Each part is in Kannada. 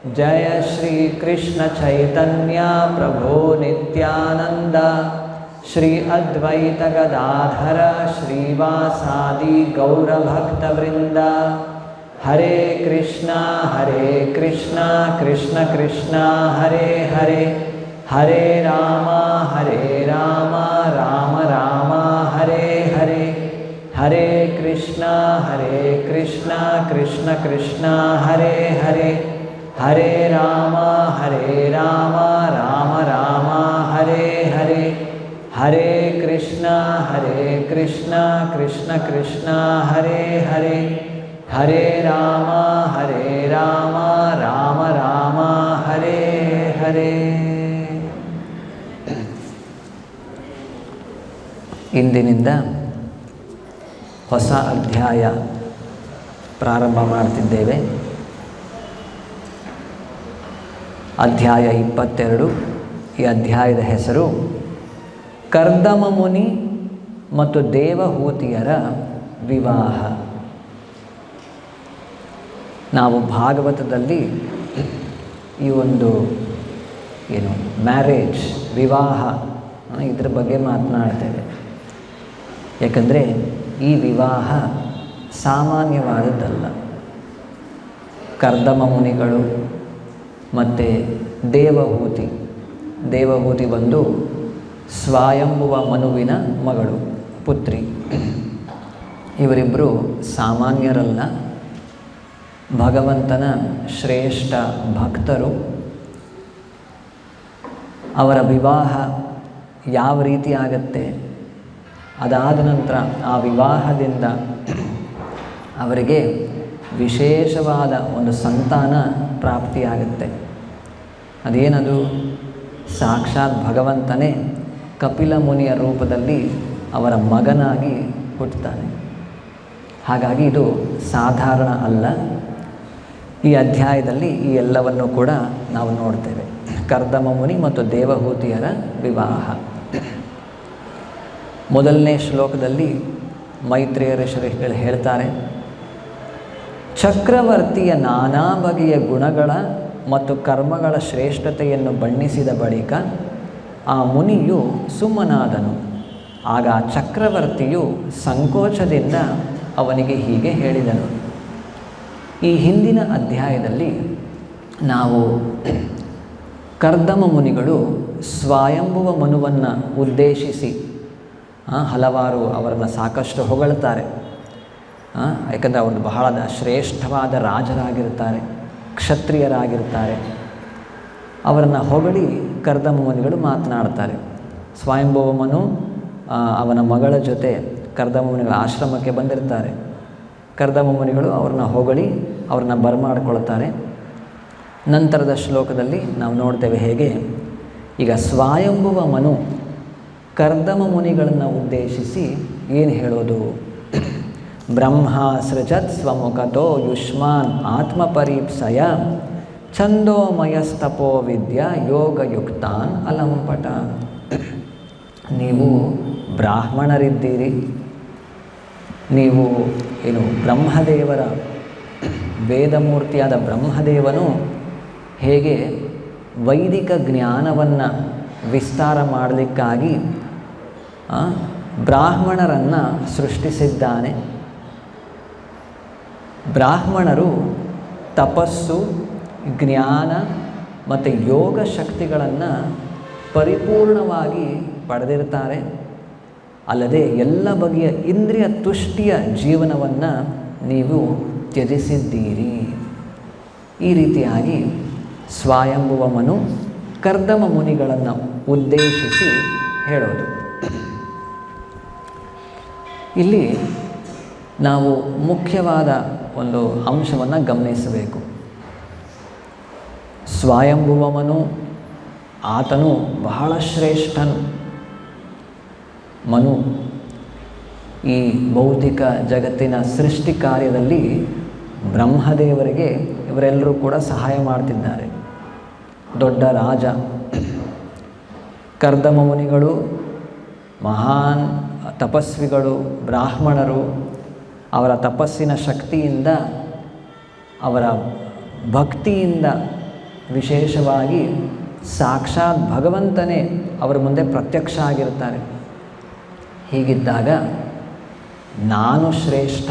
जय श्री कृष्ण चैतन्य प्रभो नित्यानंद श्री अद्वैत गदाधर श्रीवासादि गौरभक्तवृंद। हरे कृष्णा कृष्ण कृष्ण हरे हरे, हरे राम राम राम हरे हरे। हरे कृष्णा कृष्ण कृष्ण हरे हरे, हरे राम राम राम हरे हरे। हरे कृष्णा कृष्ण कृष्ण हरे हरे, हरे राम राम राम हरे हरे। ಇಂದಿನಿಂದ ಹೊಸ ಅಧ್ಯಾಯ ಪ್ರಾರಂಭ ಮಾಡ್ತಿದ್ದೇವೆ. ಅಧ್ಯಾಯ 22. ಈ ಅಧ್ಯಾಯದ ಹೆಸರು ಕರ್ದಮ ಮುನಿ ಮತ್ತು ದೇವಹೂತಿಯರ ವಿವಾಹ. ನಾವು ಭಾಗವತದಲ್ಲಿ ಈ ಒಂದು ಮ್ಯಾರೇಜ್, ವಿವಾಹ, ಇದ್ರ ಬಗ್ಗೆ ಮಾತನಾಡ್ತೇವೆ. ಯಾಕಂದರೆ ಈ ವಿವಾಹ ಸಾಮಾನ್ಯವಾದದ್ದಲ್ಲ. ಕರ್ದಮ ಮುನಿಗಳು ಮತ್ತು ದೇವಹೂತಿ ಬಂದು ಸ್ವಯಂಭುವ ಮನುವಿನ ಮಗಳು, ಪುತ್ರಿ. ಇವರಿಬ್ಬರು ಸಾಮಾನ್ಯರಲ್ಲ, ಭಗವಂತನ ಶ್ರೇಷ್ಠ ಭಕ್ತರು. ಅವರ ವಿವಾಹ ಯಾವ ರೀತಿ ಆಗತ್ತೆ, ಅದಾದ ನಂತರ ಆ ವಿವಾಹದಿಂದ ಅವರಿಗೆ ವಿಶೇಷವಾದ ಒಂದು ಸಂತಾನ ಪ್ರಾಪ್ತಿಯಾಗುತ್ತೆ. ಅದೇನದು? ಸಾಕ್ಷಾತ್ ಭಗವಂತನೇ ಕಪಿಲ ಮುನಿಯ ರೂಪದಲ್ಲಿ ಅವರ ಮಗನಾಗಿ ಹುಟ್ಟುತ್ತಾನೆ. ಹಾಗಾಗಿ ಇದು ಸಾಧಾರಣ ಅಲ್ಲ. ಈ ಅಧ್ಯಾಯದಲ್ಲಿ ಈ ಎಲ್ಲವನ್ನು ಕೂಡ ನಾವು ನೋಡ್ತೇವೆ. ಕರ್ದಮ ಮುನಿ ಮತ್ತು ದೇವಹೂತಿಯರ ವಿವಾಹ. ಮೊದಲನೇ ಶ್ಲೋಕದಲ್ಲಿ ಮೈತ್ರೇಯ ಋಷಿಗಳು ಹೇಳ್ತಾರೆ, ಚಕ್ರವರ್ತಿಯ ನಾನಾ ಬಗೆಯ ಗುಣಗಳ ಮತ್ತು ಕರ್ಮಗಳ ಶ್ರೇಷ್ಠತೆಯನ್ನು ಬಣ್ಣಿಸಿದ ಬಳಿಕ ಆ ಮುನಿಯು ಸುಮ್ಮನಾದನು. ಆಗ ಚಕ್ರವರ್ತಿಯು ಸಂಕೋಚದಿಂದ ಅವನಿಗೆ ಹೀಗೆ ಹೇಳಿದನು. ಈ ಹಿಂದಿನ ಅಧ್ಯಾಯದಲ್ಲಿ ನಾವು ಕರ್ದಮ ಮುನಿಗಳು ಸ್ವಯಂಭುವ ಮನುವನ್ನು ಉದ್ದೇಶಿಸಿ ಹಲವಾರು ಅವರನ್ನು ಸಾಕಷ್ಟು ಹೊಗಳ್ತಾರೆ. ಯಾಕಂದರೆ ಅವರು ಬಹಳ ಶ್ರೇಷ್ಠವಾದ ರಾಜರಾಗಿರ್ತಾರೆ, ಕ್ಷತ್ರಿಯರಾಗಿರ್ತಾರೆ. ಅವರನ್ನು ಹೊಗಳಿ ಕರ್ದಮ ಮುನಿಗಳು ಮಾತನಾಡ್ತಾರೆ. ಸ್ವಯಂಭುವ ಮನು ಅವನ ಮಗಳ ಜೊತೆ ಕರ್ದಮ ಮುನಿಗಳ ಆಶ್ರಮಕ್ಕೆ ಬಂದಿರ್ತಾರೆ. ಕರ್ದಮ ಮುನಿಗಳು ಅವ್ರನ್ನ ಹೊಗಳಿ ಅವ್ರನ್ನ ಬರಮಾಡ್ಕೊಳ್ತಾರೆ. ನಂತರದ ಶ್ಲೋಕದಲ್ಲಿ ನಾವು ನೋಡ್ತೇವೆ ಹೇಗೆ ಈಗ ಸ್ವಯಂಭುವ ಮನು ಕರ್ದಮ ಮುನಿಗಳನ್ನು ಉದ್ದೇಶಿಸಿ ಏನು ಹೇಳೋದು? ಬ್ರಹ್ಮ ಸೃಜತ್ ಸ್ವಮುಖತೋ ಯುಷ್ಮಾನ್ ಆತ್ಮಪರೀಪ್ಸಯ ಛಂದೋಮಯಸ್ತಪೋ ವಿದ್ಯಾ ಯೋಗಯುಕ್ತಾನ್ ಅಲಂಪಟ. ನೀವು ಬ್ರಾಹ್ಮಣರಿದ್ದೀರಿ, ನೀವು ಬ್ರಹ್ಮದೇವರ ವೇದಮೂರ್ತಿಯಾದ ಬ್ರಹ್ಮದೇವನು ಹೇಗೆ ವೈದಿಕ ಜ್ಞಾನವನ್ನು ವಿಸ್ತಾರ ಮಾಡಲಿಕ್ಕಾಗಿ ಬ್ರಾಹ್ಮಣರನ್ನು ಸೃಷ್ಟಿಸಿದ್ದಾನೆ. ಬ್ರಾಹ್ಮಣರು ತಪಸ್ಸು, ಜ್ಞಾನ ಮತ್ತು ಯೋಗ ಶಕ್ತಿಗಳನ್ನು ಪರಿಪೂರ್ಣವಾಗಿ ಪಡೆದಿರ್ತಾರೆ. ಅಲ್ಲದೆ ಎಲ್ಲ ಬಗೆಯ ಇಂದ್ರಿಯ ತುಷ್ಟಿಯ ಜೀವನವನ್ನು ನೀವು ತ್ಯಜಿಸಿದ್ದೀರಿ. ಈ ರೀತಿಯಾಗಿ ಸ್ವಯಂಭುವ ಮನು ಕರ್ದಮ ಮುನಿಗಳನ್ನು ಉದ್ದೇಶಿಸಿ ಹೇಳೋದು. ಇಲ್ಲಿ ನಾವು ಮುಖ್ಯವಾದ ಒಂದು ಅಂಶವನ್ನು ಗಮನಿಸಬೇಕು. ಸ್ವಯಂಭುವ ಮನು ಆತನು ಬಹಳ ಶ್ರೇಷ್ಠನು. ಮನು ಈ ಭೌತಿಕ ಜಗತ್ತಿನ ಸೃಷ್ಟಿ ಕಾರ್ಯದಲ್ಲಿ ಬ್ರಹ್ಮದೇವರಿಗೆ ಇವರೆಲ್ಲರೂ ಕೂಡ ಸಹಾಯ ಮಾಡ್ತಿದ್ದಾರೆ. ದೊಡ್ಡ ರಾಜ. ಕರ್ದಮ ಮುನಿಗಳು ಮಹಾನ್ ತಪಸ್ವಿಗಳು, ಬ್ರಾಹ್ಮಣರು. ಅವರ ತಪಸ್ಸಿನ ಶಕ್ತಿಯಿಂದ, ಅವರ ಭಕ್ತಿಯಿಂದ ವಿಶೇಷವಾಗಿ ಸಾಕ್ಷಾತ್ ಭಗವಂತನೇ ಅವರ ಮುಂದೆ ಪ್ರತ್ಯಕ್ಷ ಆಗಿರ್ತಾರೆ. ಹೀಗಿದ್ದಾಗ ನಾನು ಶ್ರೇಷ್ಠ,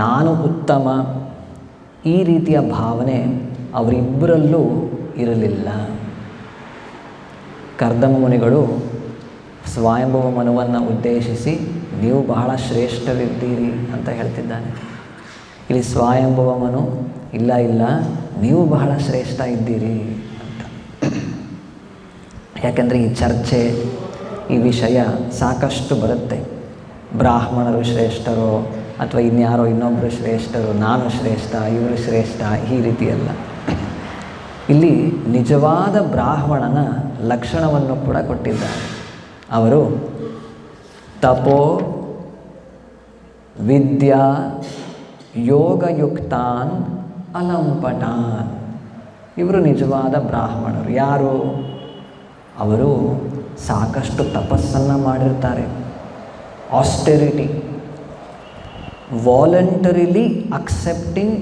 ನಾನು ಉತ್ತಮ, ಈ ರೀತಿಯ ಭಾವನೆ ಅವರಿಬ್ಬರಲ್ಲೂ ಇರಲಿಲ್ಲ. ಕರ್ದಮ ಮುನಿಗಳು ಸ್ವಯಂಭುವ ಮನುವನ್ನು ಉದ್ದೇಶಿಸಿ ನೀವು ಬಹಳ ಶ್ರೇಷ್ಠರಿದ್ದೀರಿ ಅಂತ ಹೇಳ್ತಿದ್ದಾನೆ. ಇಲ್ಲಿ ಸ್ವಯಂಭುವ ಮನು ಇಲ್ಲ ನೀವು ಬಹಳ ಶ್ರೇಷ್ಠ ಇದ್ದೀರಿ ಅಂತ. ಯಾಕೆಂದರೆ ಈ ಚರ್ಚೆ, ಈ ವಿಷಯ ಸಾಕಷ್ಟು ಬರುತ್ತೆ. ಬ್ರಾಹ್ಮಣರು ಶ್ರೇಷ್ಠರೋ ಅಥವಾ ಇನ್ಯಾರೋ ಇನ್ನೊಬ್ಬರು ಶ್ರೇಷ್ಠರು, ನಾನು ಶ್ರೇಷ್ಠ, ಇವರು ಶ್ರೇಷ್ಠ, ಈ ರೀತಿಯಲ್ಲ. ಇಲ್ಲಿ ನಿಜವಾದ ಬ್ರಾಹ್ಮಣನ ಲಕ್ಷಣವನ್ನು ಕೂಡ ಕೊಟ್ಟಿದ್ದಾರೆ. ಅವರು ತಪೋ ವಿದ್ಯಾ ಯೋಗಯುಕ್ತಾನ್ ಅಲಂಪಟಾನ್. ಇವರು ನಿಜವಾದ ಬ್ರಾಹ್ಮಣರು. ಯಾರು? ಅವರು ಸಾಕಷ್ಟು ತಪಸ್ಸನ್ನು ಮಾಡಿರ್ತಾರೆ. Austerity, voluntarily accepting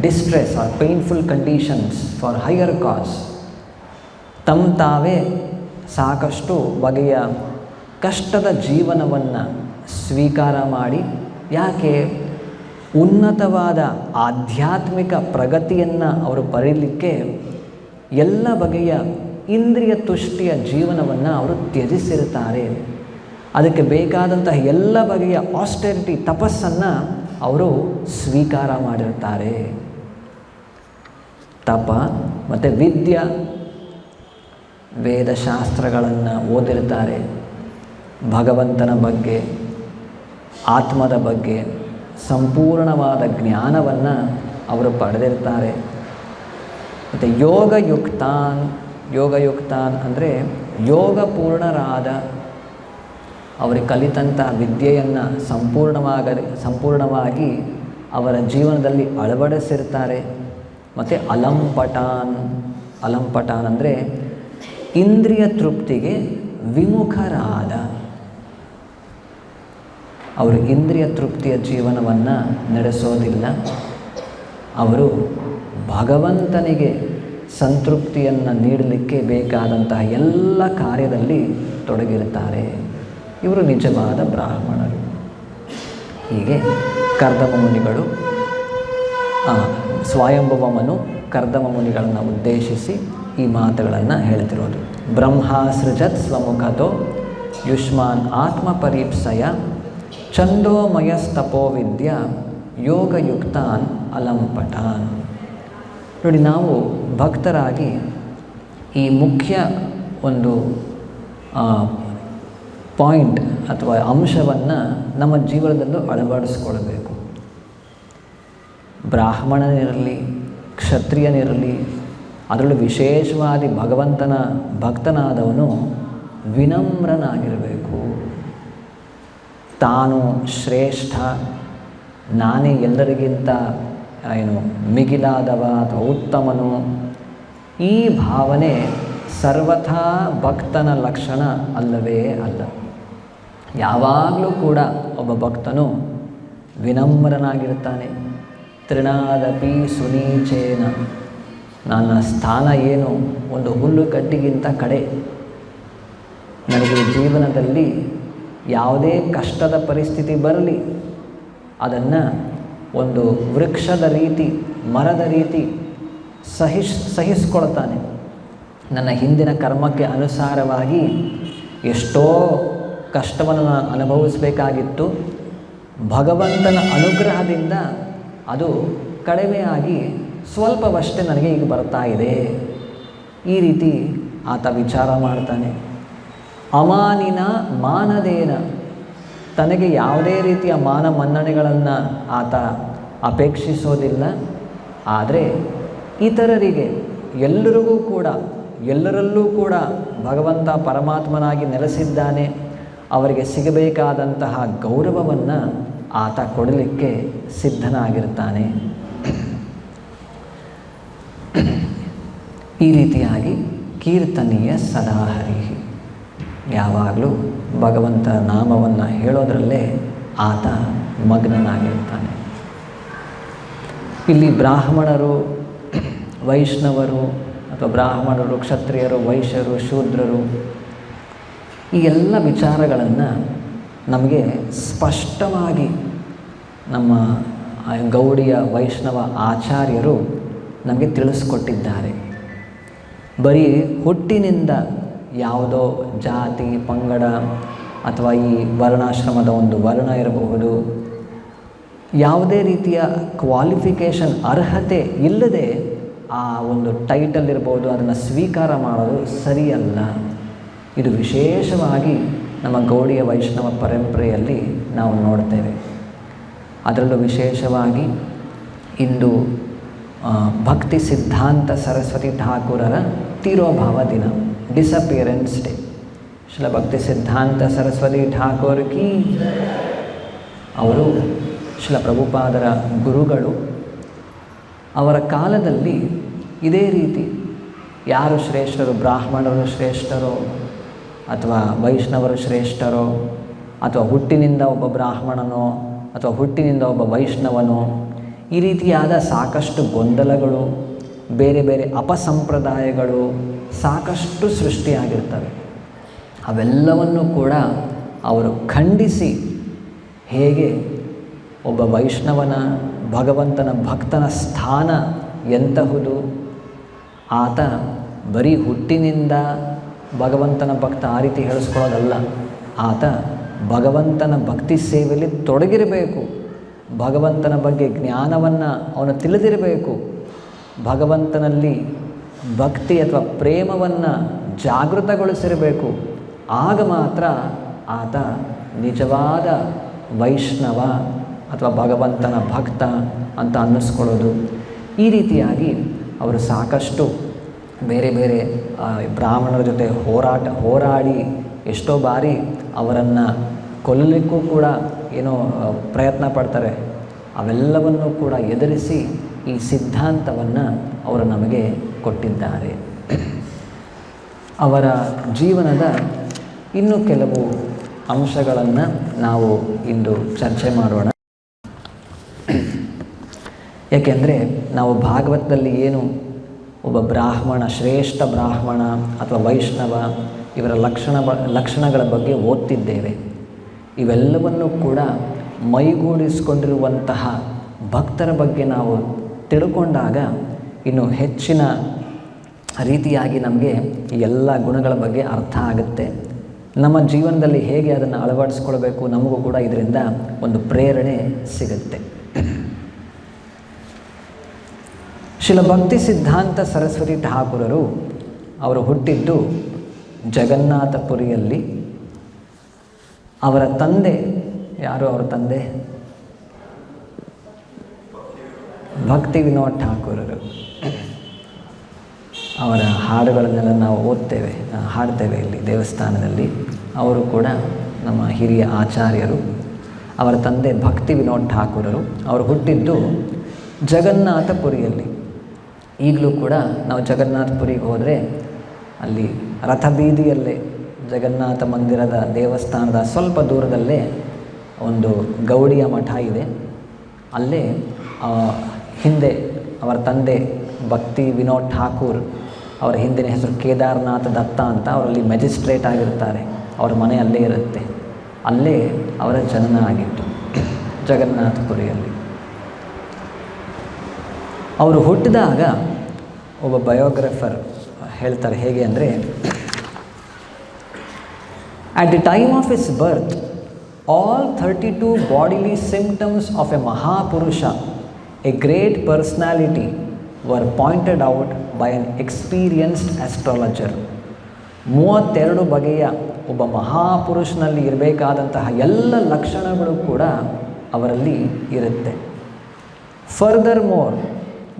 distress or painful conditions for higher cause. ತಾವೇ ಸಾಕಷ್ಟು ಬಗೆಯ ಕಷ್ಟದ ಜೀವನವನ್ನು ಸ್ವೀಕಾರ ಮಾಡಿ, ಯಾಕೆ? ಉನ್ನತವಾದ ಆಧ್ಯಾತ್ಮಿಕ ಪ್ರಗತಿಯನ್ನು ಅವರು ಪಡೆಯಲಿಕ್ಕೆ ಎಲ್ಲ ಬಗೆಯ ಇಂದ್ರಿಯ ತುಷ್ಟಿಯ ಜೀವನವನ್ನು ಅವರು ತ್ಯಜಿಸಿರುತ್ತಾರೆ. ಅದಕ್ಕೆ ಬೇಕಾದಂತಹ ಎಲ್ಲ ಬಗೆಯ ಆಸ್ಟೆರಿಟಿ, ತಪಸ್ಸನ್ನು ಅವರು ಸ್ವೀಕಾರ ಮಾಡಿರ್ತಾರೆ. ತಪ ಮತ್ತು ವಿದ್ಯೆ, ವೇದಶಾಸ್ತ್ರಗಳನ್ನು ಓದಿರ್ತಾರೆ. ಭಗವಂತನ ಬಗ್ಗೆ, ಆತ್ಮದ ಬಗ್ಗೆ ಸಂಪೂರ್ಣವಾದ ಜ್ಞಾನವನ್ನು ಅವರು ಪಡೆದಿರ್ತಾರೆ. ಮತ್ತು ಯೋಗಯುಕ್ತಾನ್ ಅಂದರೆ ಯೋಗಪೂರ್ಣರಾದ, ಅವರಿಗೆ ಕಲಿತಂಥ ವಿದ್ಯೆಯನ್ನು ಸಂಪೂರ್ಣವಾಗಿ ಅವರ ಜೀವನದಲ್ಲಿ ಅಳವಡಿಸಿರ್ತಾರೆ. ಮತ್ತು ಅಲಂಪಟಾನ್ ಅಂದರೆ ಇಂದ್ರಿಯ ತೃಪ್ತಿಗೆ ವಿಮುಖರಾದ, ಅವರು ಇಂದ್ರಿಯ ತೃಪ್ತಿಯ ಜೀವನವನ್ನು ನಡೆಸೋದಿಲ್ಲ. ಅವರು ಭಗವಂತನಿಗೆ ಸಂತೃಪ್ತಿಯನ್ನು ನೀಡಲಿಕ್ಕೆ ಬೇಕಾದಂತಹ ಎಲ್ಲ ಕಾರ್ಯದಲ್ಲಿ ತೊಡಗಿರುತ್ತಾರೆ. ಇವರು ನಿಜವಾದ ಬ್ರಾಹ್ಮಣರು. ಹೀಗೆ ಕರ್ದಮ ಮುನಿಗಳು, ಸ್ವಯಂಭುವ ಮನು ಕರ್ದಮ ಮುನಿಗಳನ್ನು ಉದ್ದೇಶಿಸಿ ಈ ಮಾತುಗಳನ್ನು ಹೇಳ್ತಿರೋದು. ಬ್ರಹ್ಮ ಸೃಜತ್ ಸ್ವಮುಖತೋ ಯುಷ್ಮಾನ್ ಆತ್ಮ ಪರೀಪ್ಸಯ ಛಂದೋಮಯಸ್ತಪೋ ವಿದ್ಯಾ ಯೋಗಯುಕ್ತಾನ್ ಅಲಂಪಟಾನ್. ನೋಡಿ, ನಾವು ಭಕ್ತರಾಗಿ ಈ ಮುಖ್ಯ ಒಂದು ಪಾಯಿಂಟ್ ಅಥವಾ ಅಂಶವನ್ನು ನಮ್ಮ ಜೀವನದಲ್ಲೂ ಅಳವಡಿಸ್ಕೊಳ್ಬೇಕು. ಬ್ರಾಹ್ಮಣನಿರಲಿ, ಕ್ಷತ್ರಿಯನಿರಲಿ, ಅದರಲ್ಲೂ ವಿಶೇಷವಾದಿ ಭಗವಂತನ ಭಕ್ತನಾದವನು ವಿನಮ್ರನಾಗಿರಬೇಕು. ತಾನು ಶ್ರೇಷ್ಠ, ನಾನೇ ಎಲ್ಲರಿಗಿಂತ ಮಿಗಿಲಾದವ ಅಥವಾ ಉತ್ತಮನು, ಈ ಭಾವನೆ ಸರ್ವಥಾ ಭಕ್ತನ ಲಕ್ಷಣ ಅಲ್ಲವೇ ಅಲ್ಲ. ಯಾವಾಗಲೂ ಕೂಡ ಒಬ್ಬ ಭಕ್ತನು ವಿನಮ್ರನಾಗಿರ್ತಾನೆ. ತೃಣಾದಪಿ ಸುನೀಚೇನ, ನನ್ನ ಸ್ಥಾನ ಏನು, ಒಂದು ಹುಲ್ಲುಕಟ್ಟಿಗಿಂತ ಕಡೆ. ನನಗೆ ಜೀವನದಲ್ಲಿ ಯಾವುದೇ ಕಷ್ಟದ ಪರಿಸ್ಥಿತಿ ಬರಲಿ, ಅದನ್ನು ಒಂದು ವೃಕ್ಷದ ರೀತಿ, ಮರದ ರೀತಿ ಸಹಿಸ್ಕೊಳ್ತಾನೆ. ನನ್ನ ಹಿಂದಿನ ಕರ್ಮಕ್ಕೆ ಅನುಸಾರವಾಗಿ ಎಷ್ಟೋ ಕಷ್ಟವನ್ನು ನಾನು ಅನುಭವಿಸಬೇಕಾಗಿತ್ತು. ಭಗವಂತನ ಅನುಗ್ರಹದಿಂದ ಅದು ಕಡಿಮೆಯಾಗಿ ಸ್ವಲ್ಪವಷ್ಟೇ ನನಗೆ ಈಗ ಬರ್ತಾ ಇದೆ. ಈ ರೀತಿ ಆತ ವಿಚಾರ ಮಾಡ್ತಾನೆ. ಅಮಾನಿನ ಮಾನದೇನ, ತನಗೆ ಯಾವುದೇ ರೀತಿಯ ಮಾನ ಮನ್ನಣೆಗಳನ್ನು ಆತ ಅಪೇಕ್ಷಿಸೋದಿಲ್ಲ. ಆದರೆ ಇತರರಿಗೆ, ಎಲ್ಲರಲ್ಲೂ ಕೂಡ ಭಗವಂತ ಪರಮಾತ್ಮನಾಗಿ ನೆಲೆಸಿದ್ದಾನೆ. ಅವರಿಗೆ ಸಿಗಬೇಕಾದಂತಹ ಗೌರವವನ್ನು ಆತ ಕೊಡಲಿಕ್ಕೆ ಸಿದ್ಧನಾಗಿರ್ತಾನೆ. ಈ ರೀತಿಯಾಗಿ ಕೀರ್ತನೀಯ ಸದಾ ಹರಿಹಿ, ಯಾವಾಗಲೂ ಭಗವಂತ ನಾಮವನ್ನು ಹೇಳೋದರಲ್ಲೇ ಆತ ಮಗ್ನನಾಗಿರ್ತಾನೆ. ಇಲ್ಲಿ ಬ್ರಾಹ್ಮಣರು ವೈಷ್ಣವರು ಅಥವಾ ಬ್ರಾಹ್ಮಣರು, ಕ್ಷತ್ರಿಯರು, ವೈಶ್ಯರು, ಶೂದ್ರರು, ಈ ಎಲ್ಲ ವಿಚಾರಗಳನ್ನು ನಮಗೆ ಸ್ಪಷ್ಟವಾಗಿ ನಮ್ಮ ಗೌಡಿಯ ವೈಷ್ಣವ ಆಚಾರ್ಯರು ನಮಗೆ ತಿಳಿಸ್ಕೊಟ್ಟಿದ್ದಾರೆ. ಬರೀ ಹುಟ್ಟಿನಿಂದ ಯಾವುದೋ ಜಾತಿ, ಪಂಗಡ ಅಥವಾ ಈ ವರ್ಣಾಶ್ರಮದ ಒಂದು ವರ್ಣ ಇರಬಹುದು, ಯಾವುದೇ ರೀತಿಯ ಕ್ವಾಲಿಫಿಕೇಷನ್ ಅರ್ಹತೆ ಇಲ್ಲದೆ ಆ ಒಂದು ಟೈಟಲ್ ಇರ್ಬೋದು ಅದನ್ನು ಸ್ವೀಕಾರ ಮಾಡೋದು ಸರಿಯಲ್ಲ. ಇದು ವಿಶೇಷವಾಗಿ ನಮ್ಮ ಗೌಡಿಯ ವೈಷ್ಣವ ಪರಂಪರೆಯಲ್ಲಿ ನಾವು ನೋಡ್ತೇವೆ. ಅದರಲ್ಲೂ ವಿಶೇಷವಾಗಿ ಇಂದು ಭಕ್ತಿ ಸಿದ್ಧಾಂತ ಸರಸ್ವತಿ ಠಾಕೂರರ ತಿರೋಭಾವ ದಿನ, ಡಿಸಪಿಯರೆನ್ಸ್ ಡೇ. ಶ್ರೀಲ ಭಕ್ತಿ ಸಿದ್ಧಾಂತ ಸರಸ್ವತಿ ಠಾಕೂರ್ ಕಿ. ಅವರು ಶ್ರೀಲ ಪ್ರಭುಪಾದರ ಗುರುಗಳು. ಅವರ ಕಾಲದಲ್ಲಿ ಇದೇ ರೀತಿ ಯಾರು ಶ್ರೇಷ್ಠರು, ಬ್ರಾಹ್ಮಣರು ಶ್ರೇಷ್ಠರೋ ಅಥವಾ ವೈಷ್ಣವರು ಶ್ರೇಷ್ಠರೋ ಅಥವಾ ಹುಟ್ಟಿನಿಂದ ಒಬ್ಬ ಬ್ರಾಹ್ಮಣನೋ ಅಥವಾ ಹುಟ್ಟಿನಿಂದ ಒಬ್ಬ ವೈಷ್ಣವನೋ, ಈ ರೀತಿಯಾದ ಸಾಕಷ್ಟು ಗೊಂದಲಗಳು, ಬೇರೆ ಬೇರೆ ಅಪಸಂಪ್ರದಾಯಗಳು ಸಾಕಷ್ಟು ಸೃಷ್ಟಿಯಾಗಿರ್ತವೆ. ಅವೆಲ್ಲವನ್ನು ಕೂಡ ಅವರು ಖಂಡಿಸಿ ಹೇಗೆ ಒಬ್ಬ ವೈಷ್ಣವನ, ಭಗವಂತನ ಭಕ್ತನ ಸ್ಥಾನ ಎಂತಹುದು, ಆತ ಬರೀ ಹುಟ್ಟಿನಿಂದ ಭಗವಂತನ ಭಕ್ತ ಆ ರೀತಿ ಹೇಳಿಸ್ಕೊಳ್ಳೋದಲ್ಲ, ಆತ ಭಗವಂತನ ಭಕ್ತಿ ಸೇವೆಯಲ್ಲಿ ತೊಡಗಿರಬೇಕು, ಭಗವಂತನ ಬಗ್ಗೆ ಜ್ಞಾನವನ್ನು ಅವನು ತಿಳಿದಿರಬೇಕು, ಭಗವಂತನಲ್ಲಿ ಭಕ್ತಿ ಅಥವಾ ಪ್ರೇಮವನ್ನು ಜಾಗೃತಗೊಳಿಸಿರಬೇಕು. ಆಗ ಮಾತ್ರ ಆತ ನಿಜವಾದ ವೈಷ್ಣವ ಅಥವಾ ಭಗವಂತನ ಭಕ್ತ ಅಂತ ಅನ್ನಿಸ್ಕೊಳ್ಳೋದು. ಈ ರೀತಿಯಾಗಿ ಅವರು ಸಾಕಷ್ಟು ಬೇರೆ ಬೇರೆ ಬ್ರಾಹ್ಮಣರ ಜೊತೆ ಹೋರಾಡಿ ಎಷ್ಟೋ ಬಾರಿ ಅವರನ್ನು ಕೊಲ್ಲಲಿಕ್ಕೂ ಕೂಡ ಏನೋ ಪ್ರಯತ್ನ ಪಡ್ತಾರೆ. ಅವೆಲ್ಲವನ್ನು ಕೂಡ ಎದುರಿಸಿ ಈ ಸಿದ್ಧಾಂತವನ್ನು ಅವರು ನಮಗೆ ಕೊಟ್ಟಿದ್ದಾರೆ. ಅವರ ಜೀವನದ ಇನ್ನೂ ಕೆಲವು ಅಂಶಗಳನ್ನು ನಾವು ಇಂದು ಚರ್ಚೆ ಮಾಡೋಣ. ಏಕೆಂದರೆ ನಾವು ಭಾಗವತದಲ್ಲಿ ಏನು ಒಬ್ಬ ಬ್ರಾಹ್ಮಣ, ಶ್ರೇಷ್ಠ ಬ್ರಾಹ್ಮಣ ಅಥವಾ ವೈಷ್ಣವ ಇವರ ಲಕ್ಷಣಗಳ ಬಗ್ಗೆ ಓದ್ತಿದ್ದೇವೆ. ಇವೆಲ್ಲವನ್ನು ಕೂಡ ಮೈಗೂಡಿಸಿಕೊಂಡಿರುವಂತಹ ಭಕ್ತರ ಬಗ್ಗೆ ನಾವು ತಿಳ್ಕೊಂಡಾಗ ಇನ್ನು ಹೆಚ್ಚಿನ ರೀತಿಯಾಗಿ ನಮಗೆ ಈ ಎಲ್ಲ ಗುಣಗಳ ಬಗ್ಗೆ ಅರ್ಥ ಆಗುತ್ತೆ. ನಮ್ಮ ಜೀವನದಲ್ಲಿ ಹೇಗೆ ಅದನ್ನು ಅಳವಡಿಸ್ಕೊಳ್ಬೇಕು, ನಮಗೂ ಕೂಡ ಇದರಿಂದ ಒಂದು ಪ್ರೇರಣೆ ಸಿಗುತ್ತೆ. ಶ್ರೀಲ ಭಕ್ತಿ ಸಿದ್ಧಾಂತ ಸರಸ್ವತಿ ಠಾಕೂರರು ಅವರು ಹುಟ್ಟಿದ್ದು ಜಗನ್ನಾಥಪುರಿಯಲ್ಲಿ. ಅವರ ತಂದೆ ಯಾರು? ಅವರ ತಂದೆ ಭಕ್ತಿ ವಿನೋದ್ ಠಾಕೂರರು. ಅವರ ಹಾಡುಗಳನ್ನೆಲ್ಲ ನಾವು ಹಾಡ್ತೇವೆ ಇಲ್ಲಿ ದೇವಸ್ಥಾನದಲ್ಲಿ. ಅವರು ಕೂಡ ನಮ್ಮ ಹಿರಿಯ ಆಚಾರ್ಯರು. ಅವರ ತಂದೆ ಭಕ್ತಿ ವಿನೋದ್ ಠಾಕೂರರು. ಅವರು ಹುಟ್ಟಿದ್ದು ಜಗನ್ನಾಥಪುರಿಯಲ್ಲಿ. ಈಗಲೂ ಕೂಡ ನಾವು ಜಗನ್ನಾಥಪುರಿಗೆ ಹೋದರೆ ಅಲ್ಲಿ ರಥಬೀದಿಯಲ್ಲೇ ಜಗನ್ನಾಥ ಮಂದಿರದ ದೇವಸ್ಥಾನದ ಸ್ವಲ್ಪ ದೂರದಲ್ಲೇ ಒಂದು ಗೌಡಿಯ ಮಠ ಇದೆ. ಅಲ್ಲೇ ಹಿಂದೆ ಅವರ ತಂದೆ ಭಕ್ತಿ ವಿನೋದ್ ಠಾಕೂರ್, ಅವರ ಹಿಂದಿನ ಹೆಸರು ಕೇದಾರನಾಥ ದತ್ತ ಅಂತ, ಅವರಲ್ಲಿ ಮ್ಯಾಜಿಸ್ಟ್ರೇಟ್ ಆಗಿರ್ತಾರೆ. ಅವರ ಮನೆ ಅಲ್ಲೇ ಇರುತ್ತೆ. ಅಲ್ಲೇ ಅವರ ಜನನ ಆಗಿತ್ತು, ಜಗನ್ನಾಥಪುರಿಯಲ್ಲಿ. ಅವರು ಹುಟ್ಟಿದಾಗ ಒಬ್ಬ ಬಯೋಗ್ರಫರ್ ಹೇಳ್ತಾರೆ ಹೇಗೆ ಅಂದರೆ, at the time of his birth, all 32 bodily symptoms of a Mahapurusha, a great personality, were pointed out by an experienced astrologer. 32 ಬಗೆಯ ಒಬ್ಬ ಮಹಾಪುರುಷನಲ್ಲಿ ಇರಬೇಕಾದಂತಹ ಎಲ್ಲ ಲಕ್ಷಣಗಳು ಕೂಡ ಅವರಲ್ಲಿ ಇರುತ್ತೆ. Furthermore,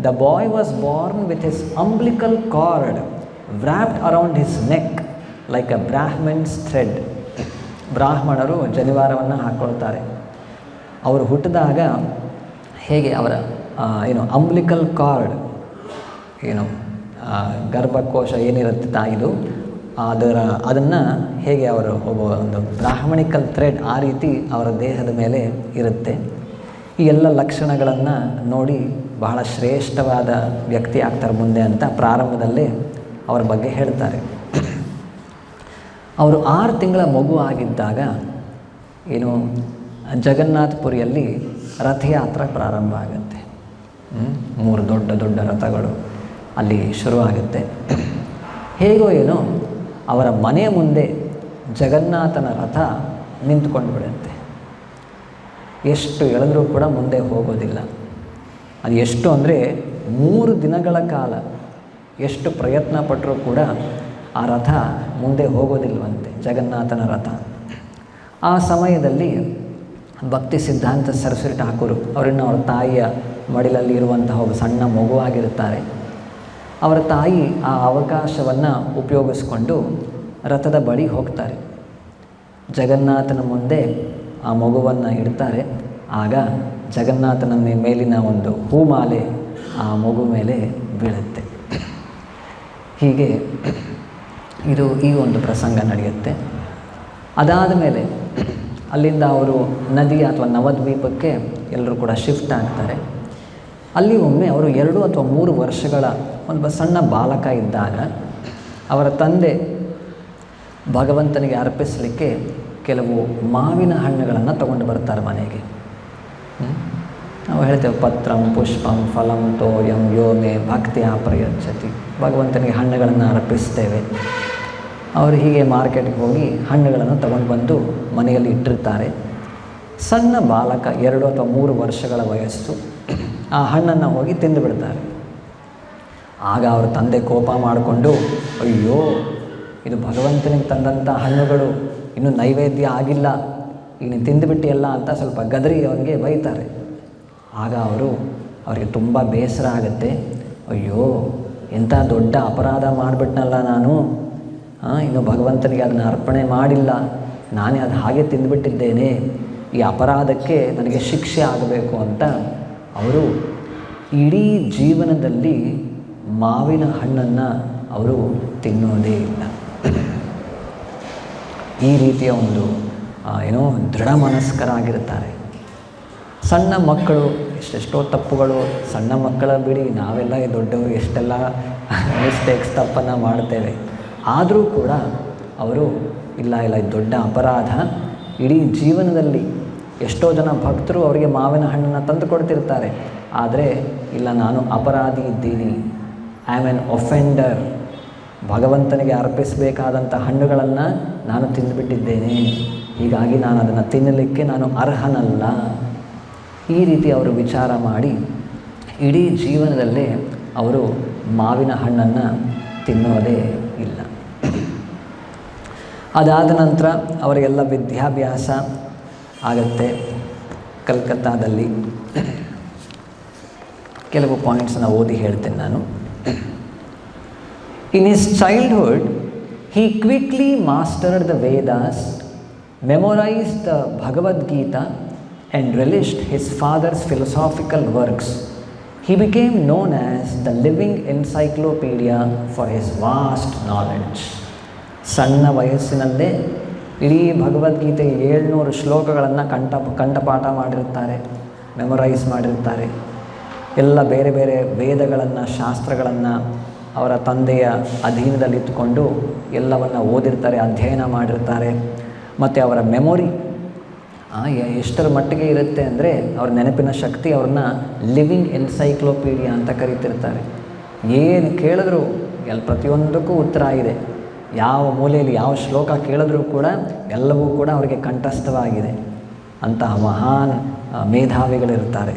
the boy was born with his umbilical cord wrapped around his neck like a Brahman's thread. ಬ್ರಾಹ್ಮಣರು ಜನಿವಾರವನ್ನು ಹಾಕ್ಕೊಳ್ತಾರೆ. ಅವರು ಹುಟ್ಟಿದಾಗ ಹೇಗೆ ಅವರ ಅಂಬ್ಲಿಕಲ್ ಕಾರ್ಡ್, ಗರ್ಭಕೋಶ ಏನಿರುತ್ತೆ ತಾಯಿದು, ಅದನ್ನು ಹೇಗೆ ಅವರು ಒಂದು ಬ್ರಾಹ್ಮಣಿಕಲ್ ಥ್ರೆಡ್ ಆ ರೀತಿ ಅವರ ದೇಹದ ಮೇಲೆ ಇರುತ್ತೆ. ಈ ಎಲ್ಲ ಲಕ್ಷಣಗಳನ್ನು ನೋಡಿ ಬಹಳ ಶ್ರೇಷ್ಠವಾದ ವ್ಯಕ್ತಿ ಆಗ್ತಾರೆ ಮುಂದೆ ಅಂತ ಪ್ರಾರಂಭದಲ್ಲೇ ಅವರ ಬಗ್ಗೆ ಹೇಳ್ತಾರೆ. ಅವರು 6 ತಿಂಗಳ ಮಗು ಆಗಿದ್ದಾಗ ಏನು ಜಗನ್ನಾಥಪುರಿಯಲ್ಲಿ ರಥಯಾತ್ರೆ ಪ್ರಾರಂಭ ಆಗುತ್ತೆ. 3 ದೊಡ್ಡ ದೊಡ್ಡ ರಥಗಳು ಅಲ್ಲಿ ಶುರುವಾಗುತ್ತೆ. ಹೇಗೋ ಏನೋ ಅವರ ಮನೆಯ ಮುಂದೆ ಜಗನ್ನಾಥನ ರಥ ನಿಂತ್ಕೊಂಡು ಬಿಡುತ್ತೆ. ಎಷ್ಟು ಎಳೆದರೂ ಕೂಡ ಮುಂದೆ ಹೋಗೋದಿಲ್ಲ. ಅದು ಎಷ್ಟು ಅಂದರೆ 3 ದಿನಗಳ ಕಾಲ ಎಷ್ಟು ಪ್ರಯತ್ನ ಪಟ್ಟರೂ ಕೂಡ ಆ ರಥ ಮುಂದೆ ಹೋಗೋದಿಲ್ವಂತೆ, ಜಗನ್ನಾಥನ ರಥ. ಆ ಸಮಯದಲ್ಲಿ ಭಕ್ತಿ ಸಿದ್ಧಾಂತ ಸರಸ್ವತಿ ಠಾಕೂರು ಅವರನ್ನು ಅವರ ತಾಯಿಯ ಮಡಿಲಲ್ಲಿ ಇರುವಂತಹ ಒಬ್ಬ ಸಣ್ಣ ಮಗುವಾಗಿರುತ್ತಾರೆ. ಅವರ ತಾಯಿ ಆ ಅವಕಾಶವನ್ನು ಉಪಯೋಗಿಸ್ಕೊಂಡು ರಥದ ಬಳಿ ಹೋಗ್ತಾರೆ. ಜಗನ್ನಾಥನ ಮುಂದೆ ಆ ಮಗುವನ್ನು ಇಡ್ತಾರೆ. ಆಗ ಜಗನ್ನಾಥನ ಮೇಲಿನ ಒಂದು ಹೂಮಾಲೆ ಆ ಮಗು ಮೇಲೆ ಬೀಳುತ್ತೆ. ಹೀಗೆ ಈ ಒಂದು ಪ್ರಸಂಗ ನಡೆಯುತ್ತೆ. ಅದಾದ ಮೇಲೆ ಅಲ್ಲಿಂದ ಅವರು ನದಿ ಅಥವಾ ನವದ್ವೀಪಕ್ಕೆ ಎಲ್ಲರೂ ಕೂಡ ಶಿಫ್ಟ್ ಆಗ್ತಾರೆ. ಅಲ್ಲಿ ಒಮ್ಮೆ ಅವರು 2 ಅಥವಾ 3 ವರ್ಷಗಳ ಒಂದು ಸಣ್ಣ ಬಾಲಕ ಇದ್ದಾಗ ಅವರ ತಂದೆ ಭಗವಂತನಿಗೆ ಅರ್ಪಿಸಲಿಕ್ಕೆ ಕೆಲವು ಮಾವಿನ ಹಣ್ಣುಗಳನ್ನು ತಗೊಂಡು ಬರ್ತಾರೆ ಮನೆಗೆ. ನಾವು ಹೇಳ್ತೇವೆ ಪತ್ರಂ ಪುಷ್ಪಂ ಫಲಂ ತೋಯಂ ಯೋಮೆ ಭಕ್ತಿಯ ಪ್ರಯಚ್ಛತಿ, ಭಗವಂತನಿಗೆ ಹಣ್ಣುಗಳನ್ನು ಅರ್ಪಿಸ್ತೇವೆ. ಅವರು ಹೀಗೆ ಮಾರ್ಕೆಟ್ಗೆ ಹೋಗಿ ಹಣ್ಣುಗಳನ್ನು ತಗೊಂಡು ಬಂದು ಮನೆಯಲ್ಲಿ ಇಟ್ಟಿರ್ತಾರೆ. ಸಣ್ಣ ಬಾಲಕ 2 ಅಥವಾ 3 ವರ್ಷಗಳ ವಯಸ್ಸು, ಆ ಹಣ್ಣನ್ನು ಹೋಗಿ ತಿಂದು ಬಿಡ್ತಾರೆ. ಆಗ ಅವ್ರ ತಂದೆ ಕೋಪ ಮಾಡಿಕೊಂಡು, ಅಯ್ಯೋ ಇದು ಭಗವಂತನಿಗೆ ತಂದಂಥ ಹಣ್ಣುಗಳು, ಇನ್ನೂ ನೈವೇದ್ಯ ಆಗಿಲ್ಲ, ಈಗ ನೀನು ತಿಂದುಬಿಟ್ಟಿಯಲ್ಲ ಅಂತ ಸ್ವಲ್ಪ ಗದರಿ ಅವನಿಗೆ ಬೈತಾರೆ. ಆಗ ಅವರಿಗೆ ತುಂಬ ಬೇಸರ ಆಗುತ್ತೆ. ಅಯ್ಯೋ ಎಂಥ ದೊಡ್ಡ ಅಪರಾಧ ಮಾಡಿಬಿಟ್ನಲ್ಲ ನಾನು, ಇನ್ನು ಭಗವಂತನಿಗೆ ಅದನ್ನು ಅರ್ಪಣೆ ಮಾಡಿಲ್ಲ, ನಾನೇ ಅದು ಹಾಗೆ ತಿಂದುಬಿಟ್ಟಿದ್ದೇನೆ, ಈ ಅಪರಾಧಕ್ಕೆ ನನಗೆ ಶಿಕ್ಷೆ ಆಗಬೇಕು ಅಂತ ಅವರು ಇಡೀ ಜೀವನದಲ್ಲಿ ಮಾವಿನ ಹಣ್ಣನ್ನು ಅವರು ತಿನ್ನೋದೇ ಇಲ್ಲ. ಈ ರೀತಿಯ ಒಂದು ದೃಢ ಮನಸ್ಕರಾಗಿರ್ತಾರೆ. ಸಣ್ಣ ಮಕ್ಕಳು ಎಷ್ಟೆಷ್ಟೋ ತಪ್ಪುಗಳು, ಸಣ್ಣ ಮಕ್ಕಳ ಬಿಡಿ, ನಾವೆಲ್ಲ ದೊಡ್ಡವರು ಎಷ್ಟೆಲ್ಲ ಮಿಸ್ಟೇಕ್ಸ್ ತಪ್ಪನ್ನು ಮಾಡ್ತೇವೆ. ಆದರೂ ಕೂಡ ಅವರು ಇಲ್ಲ ಇದು ದೊಡ್ಡ ಅಪರಾಧ, ಇಡೀ ಜೀವನದಲ್ಲಿ ಎಷ್ಟೋ ಜನ ಭಕ್ತರು ಅವರಿಗೆ ಮಾವಿನ ಹಣ್ಣನ್ನು ತಂದು ಕೊಡ್ತಿರ್ತಾರೆ, ಆದರೆ ಇಲ್ಲ ನಾನು ಅಪರಾಧಿ ಇದ್ದೀನಿ, ಐ ಆಮ್ ಎನ್ ಒಫೆಂಡರ್, ಭಗವಂತನಿಗೆ ಅರ್ಪಿಸಬೇಕಾದಂಥ ಹಣ್ಣುಗಳನ್ನು ನಾನು ತಿಂದುಬಿಟ್ಟಿದ್ದೇನೆ, ಹೀಗಾಗಿ ನಾನು ಅದನ್ನು ತಿನ್ನಲಿಕ್ಕೆ ನಾನು ಅರ್ಹನಲ್ಲ. ಈ ರೀತಿ ಅವರು ವಿಚಾರ ಮಾಡಿ ಇಡೀ ಜೀವನದಲ್ಲೇ ಅವರು ಮಾವಿನ ಹಣ್ಣನ್ನು ತಿನ್ನೋದೇ ಇಲ್ಲ. ಅದಾದ ನಂತರ ಅವರಿಗೆಲ್ಲ ವಿದ್ಯಾಭ್ಯಾಸ ಆಗತ್ತೆ ಕಲ್ಕತ್ತಾದಲ್ಲಿ. ಕೆಲವು ಪಾಯಿಂಟ್ಸನ್ನು ಓದಿ ಹೇಳ್ತೇನೆ ನಾನು. In his childhood, he quickly mastered the Vedas, memorized the Bhagavad Gita, and relished his father's philosophical works. He became known as the living encyclopedia for his vast knowledge. ಸಣ್ಣ ವಯಸ್ಸಿನಲ್ಲೇ ಇಡೀ ಭಗವದ್ಗೀತೆ 700 ಶ್ಲೋಕಗಳನ್ನು ಕಂಠಪಾಠ ಮಾಡಿರ್ತಾರೆ, ಮೆಮೊರೈಸ್ ಮಾಡಿರ್ತಾರೆ. ಎಲ್ಲ ಬೇರೆ ಬೇರೆ ವೇದಗಳನ್ನು, ಶಾಸ್ತ್ರಗಳನ್ನು ಅವರ ತಂದೆಯ ಅಧೀನದಲ್ಲಿಟ್ಟುಕೊಂಡು ಎಲ್ಲವನ್ನು ಓದಿರ್ತಾರೆ, ಅಧ್ಯಯನ ಮಾಡಿರ್ತಾರೆ. ಮತ್ತು ಅವರ ಮೆಮೊರಿ ಎಷ್ಟರ ಮಟ್ಟಿಗೆ ಇರುತ್ತೆ ಅಂದರೆ ಅವ್ರ ನೆನಪಿನ ಶಕ್ತಿ ಅವ್ರನ್ನ ಲಿವಿಂಗ್ ಎನ್ಸೈಕ್ಲೋಪೀಡಿಯಾ ಅಂತ ಕರೀತಿರ್ತಾರೆ. ಏನು ಕೇಳಿದ್ರು ಪ್ರತಿಯೊಂದಕ್ಕೂ ಉತ್ತರ ಇದೆ. ಯಾವ ಮೂಲೆಯಲ್ಲಿ ಯಾವ ಶ್ಲೋಕ ಕೇಳಿದ್ರೂ ಕೂಡ ಎಲ್ಲವೂ ಕೂಡ ಅವರಿಗೆ ಕಂಠಸ್ಥವಾಗಿದೆ. ಅಂತಹ ಮಹಾನ್ ಮೇಧಾವಿಗಳಿರ್ತಾರೆ.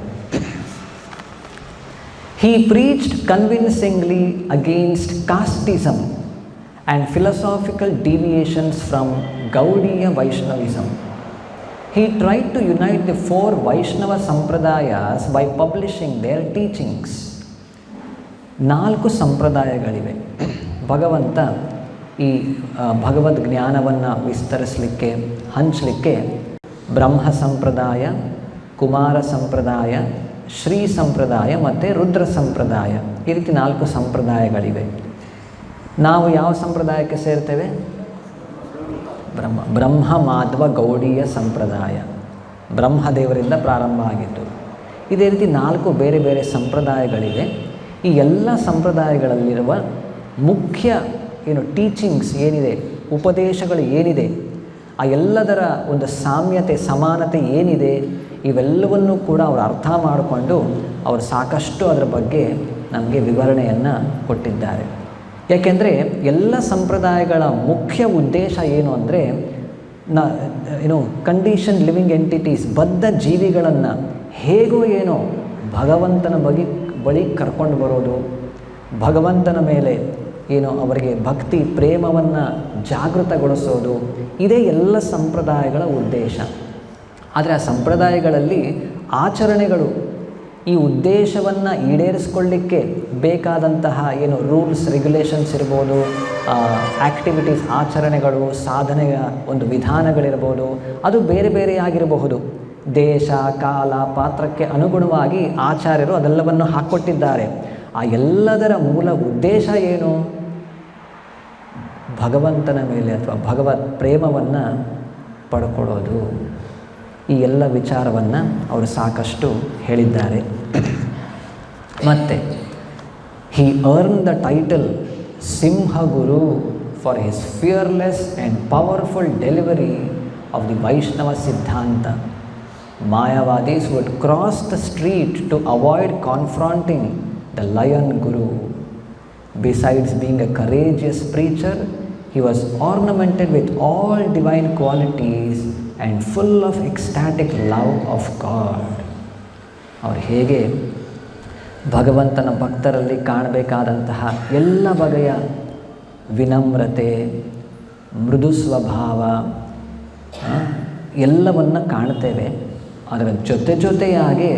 He preached convincingly against casteism and philosophical deviations from Gaudiya Vaishnavism. He tried to unite the 4 Vaishnava Sampradayas by publishing their teachings. 4 ಸಂಪ್ರದಾಯಗಳಿವೆ. ಭಗವಂತ ಈ ಭಗವದ್ ಜ್ಞಾನವನ್ನು ವಿಸ್ತರಿಸಲಿಕ್ಕೆ, ಹಂಚಲಿಕ್ಕೆ ಬ್ರಹ್ಮ ಸಂಪ್ರದಾಯ, ಕುಮಾರ ಸಂಪ್ರದಾಯ, ಶ್ರೀ ಸಂಪ್ರದಾಯ ಮತ್ತು ರುದ್ರ ಸಂಪ್ರದಾಯ, ಈ ರೀತಿ 4 ಸಂಪ್ರದಾಯಗಳಿವೆ. ನಾವು ಯಾವ ಸಂಪ್ರದಾಯಕ್ಕೆ ಸೇರ್ತೇವೆ? ಬ್ರಹ್ಮ ಮಾಧ್ವ ಗೌಡೀಯ ಸಂಪ್ರದಾಯ. ಬ್ರಹ್ಮದೇವರಿಂದ ಪ್ರಾರಂಭ ಆಗಿದ್ದು. ಇದೇ ರೀತಿ 4 ಬೇರೆ ಬೇರೆ ಸಂಪ್ರದಾಯಗಳಿವೆ. ಈ ಎಲ್ಲ ಸಂಪ್ರದಾಯಗಳಲ್ಲಿರುವ ಮುಖ್ಯ ಟೀಚಿಂಗ್ಸ್ ಏನಿದೆ, ಉಪದೇಶಗಳು ಏನಿದೆ, ಆ ಎಲ್ಲದರ ಒಂದು ಸಾಮ್ಯತೆ, ಸಮಾನತೆ ಏನಿದೆ, ಇವೆಲ್ಲವನ್ನೂ ಕೂಡ ಅವರು ಅರ್ಥ ಮಾಡಿಕೊಂಡು ಅವರು ಸಾಕಷ್ಟು ಅದರ ಬಗ್ಗೆ ನಮಗೆ ವಿವರಣೆಯನ್ನು ಕೊಟ್ಟಿದ್ದಾರೆ. ಯಾಕೆಂದರೆ ಎಲ್ಲ ಸಂಪ್ರದಾಯಗಳ ಮುಖ್ಯ ಉದ್ದೇಶ ಏನು ಅಂದರೆ ಕಂಡೀಷನ್ ಲಿವಿಂಗ್ ಎಂಟಿಟೀಸ್, ಬದ್ಧ ಜೀವಿಗಳನ್ನು ಹೇಗೋ ಏನೋ ಭಗವಂತನ ಬಳಿ ಕರ್ಕೊಂಡು ಬರೋದು, ಭಗವಂತನ ಮೇಲೆ ಅವರಿಗೆ ಭಕ್ತಿ ಪ್ರೇಮವನ್ನು ಜಾಗೃತಗೊಳಿಸೋದು, ಇದೇ ಎಲ್ಲ ಸಂಪ್ರದಾಯಗಳ ಉದ್ದೇಶ. ಆದರೆ ಆ ಸಂಪ್ರದಾಯಗಳಲ್ಲಿ ಆಚರಣೆಗಳು ಈ ಉದ್ದೇಶವನ್ನು ಈಡೇರಿಸ್ಕೊಳ್ಳಿಕ್ಕೆ ಬೇಕಾದಂತಹ ರೂಲ್ಸ್ ರೆಗ್ಯುಲೇಷನ್ಸ್ ಇರ್ಬೋದು, ಆ್ಯಕ್ಟಿವಿಟೀಸ್, ಆಚರಣೆಗಳು, ಸಾಧನೆಯ ಒಂದು ವಿಧಾನಗಳಿರ್ಬೋದು, ಅದು ಬೇರೆ ಬೇರೆಯಾಗಿರಬಹುದು. ದೇಶ, ಕಾಲ, ಪಾತ್ರಕ್ಕೆ ಅನುಗುಣವಾಗಿ ಆಚಾರ್ಯರು ಅದೆಲ್ಲವನ್ನು ಹಾಕ್ಕೊಟ್ಟಿದ್ದಾರೆ. ಆ ಎಲ್ಲದರ ಮೂಲ ಉದ್ದೇಶ ಏನು? ಭಗವಂತನ ಮೇಲೆ ಅಥವಾ ಭಗವತ್ ಪ್ರೇಮವನ್ನು ಪಡ್ಕೊಳ್ಳೋದು. ಈ ಎಲ್ಲ ವಿಚಾರವನ್ನು ಅವರು ಸಾಕಷ್ಟು ಹೇಳಿದ್ದಾರೆ. ಮತ್ತು he earn the title Simhaguru for his fearless and powerful delivery of the Vaishnava siddhanta. Mayavadis would cross the street to avoid confronting the lion guru. Besides being a courageous preacher, he was ornamented with all divine qualities and full of ecstatic love of God. ಅವರು ಹೇಗೆ ಭಗವಂತನ ಭಕ್ತರಲ್ಲಿ ಕಾಣಬೇಕಾದಂತಹ ಎಲ್ಲ ಬಗೆಯ ವಿನಮ್ರತೆ, ಮೃದು ಸ್ವಭಾವ ಎಲ್ಲವನ್ನು ಕಾಣ್ತೇವೆ. ಅದರ ಜೊತೆಯಾಗಿ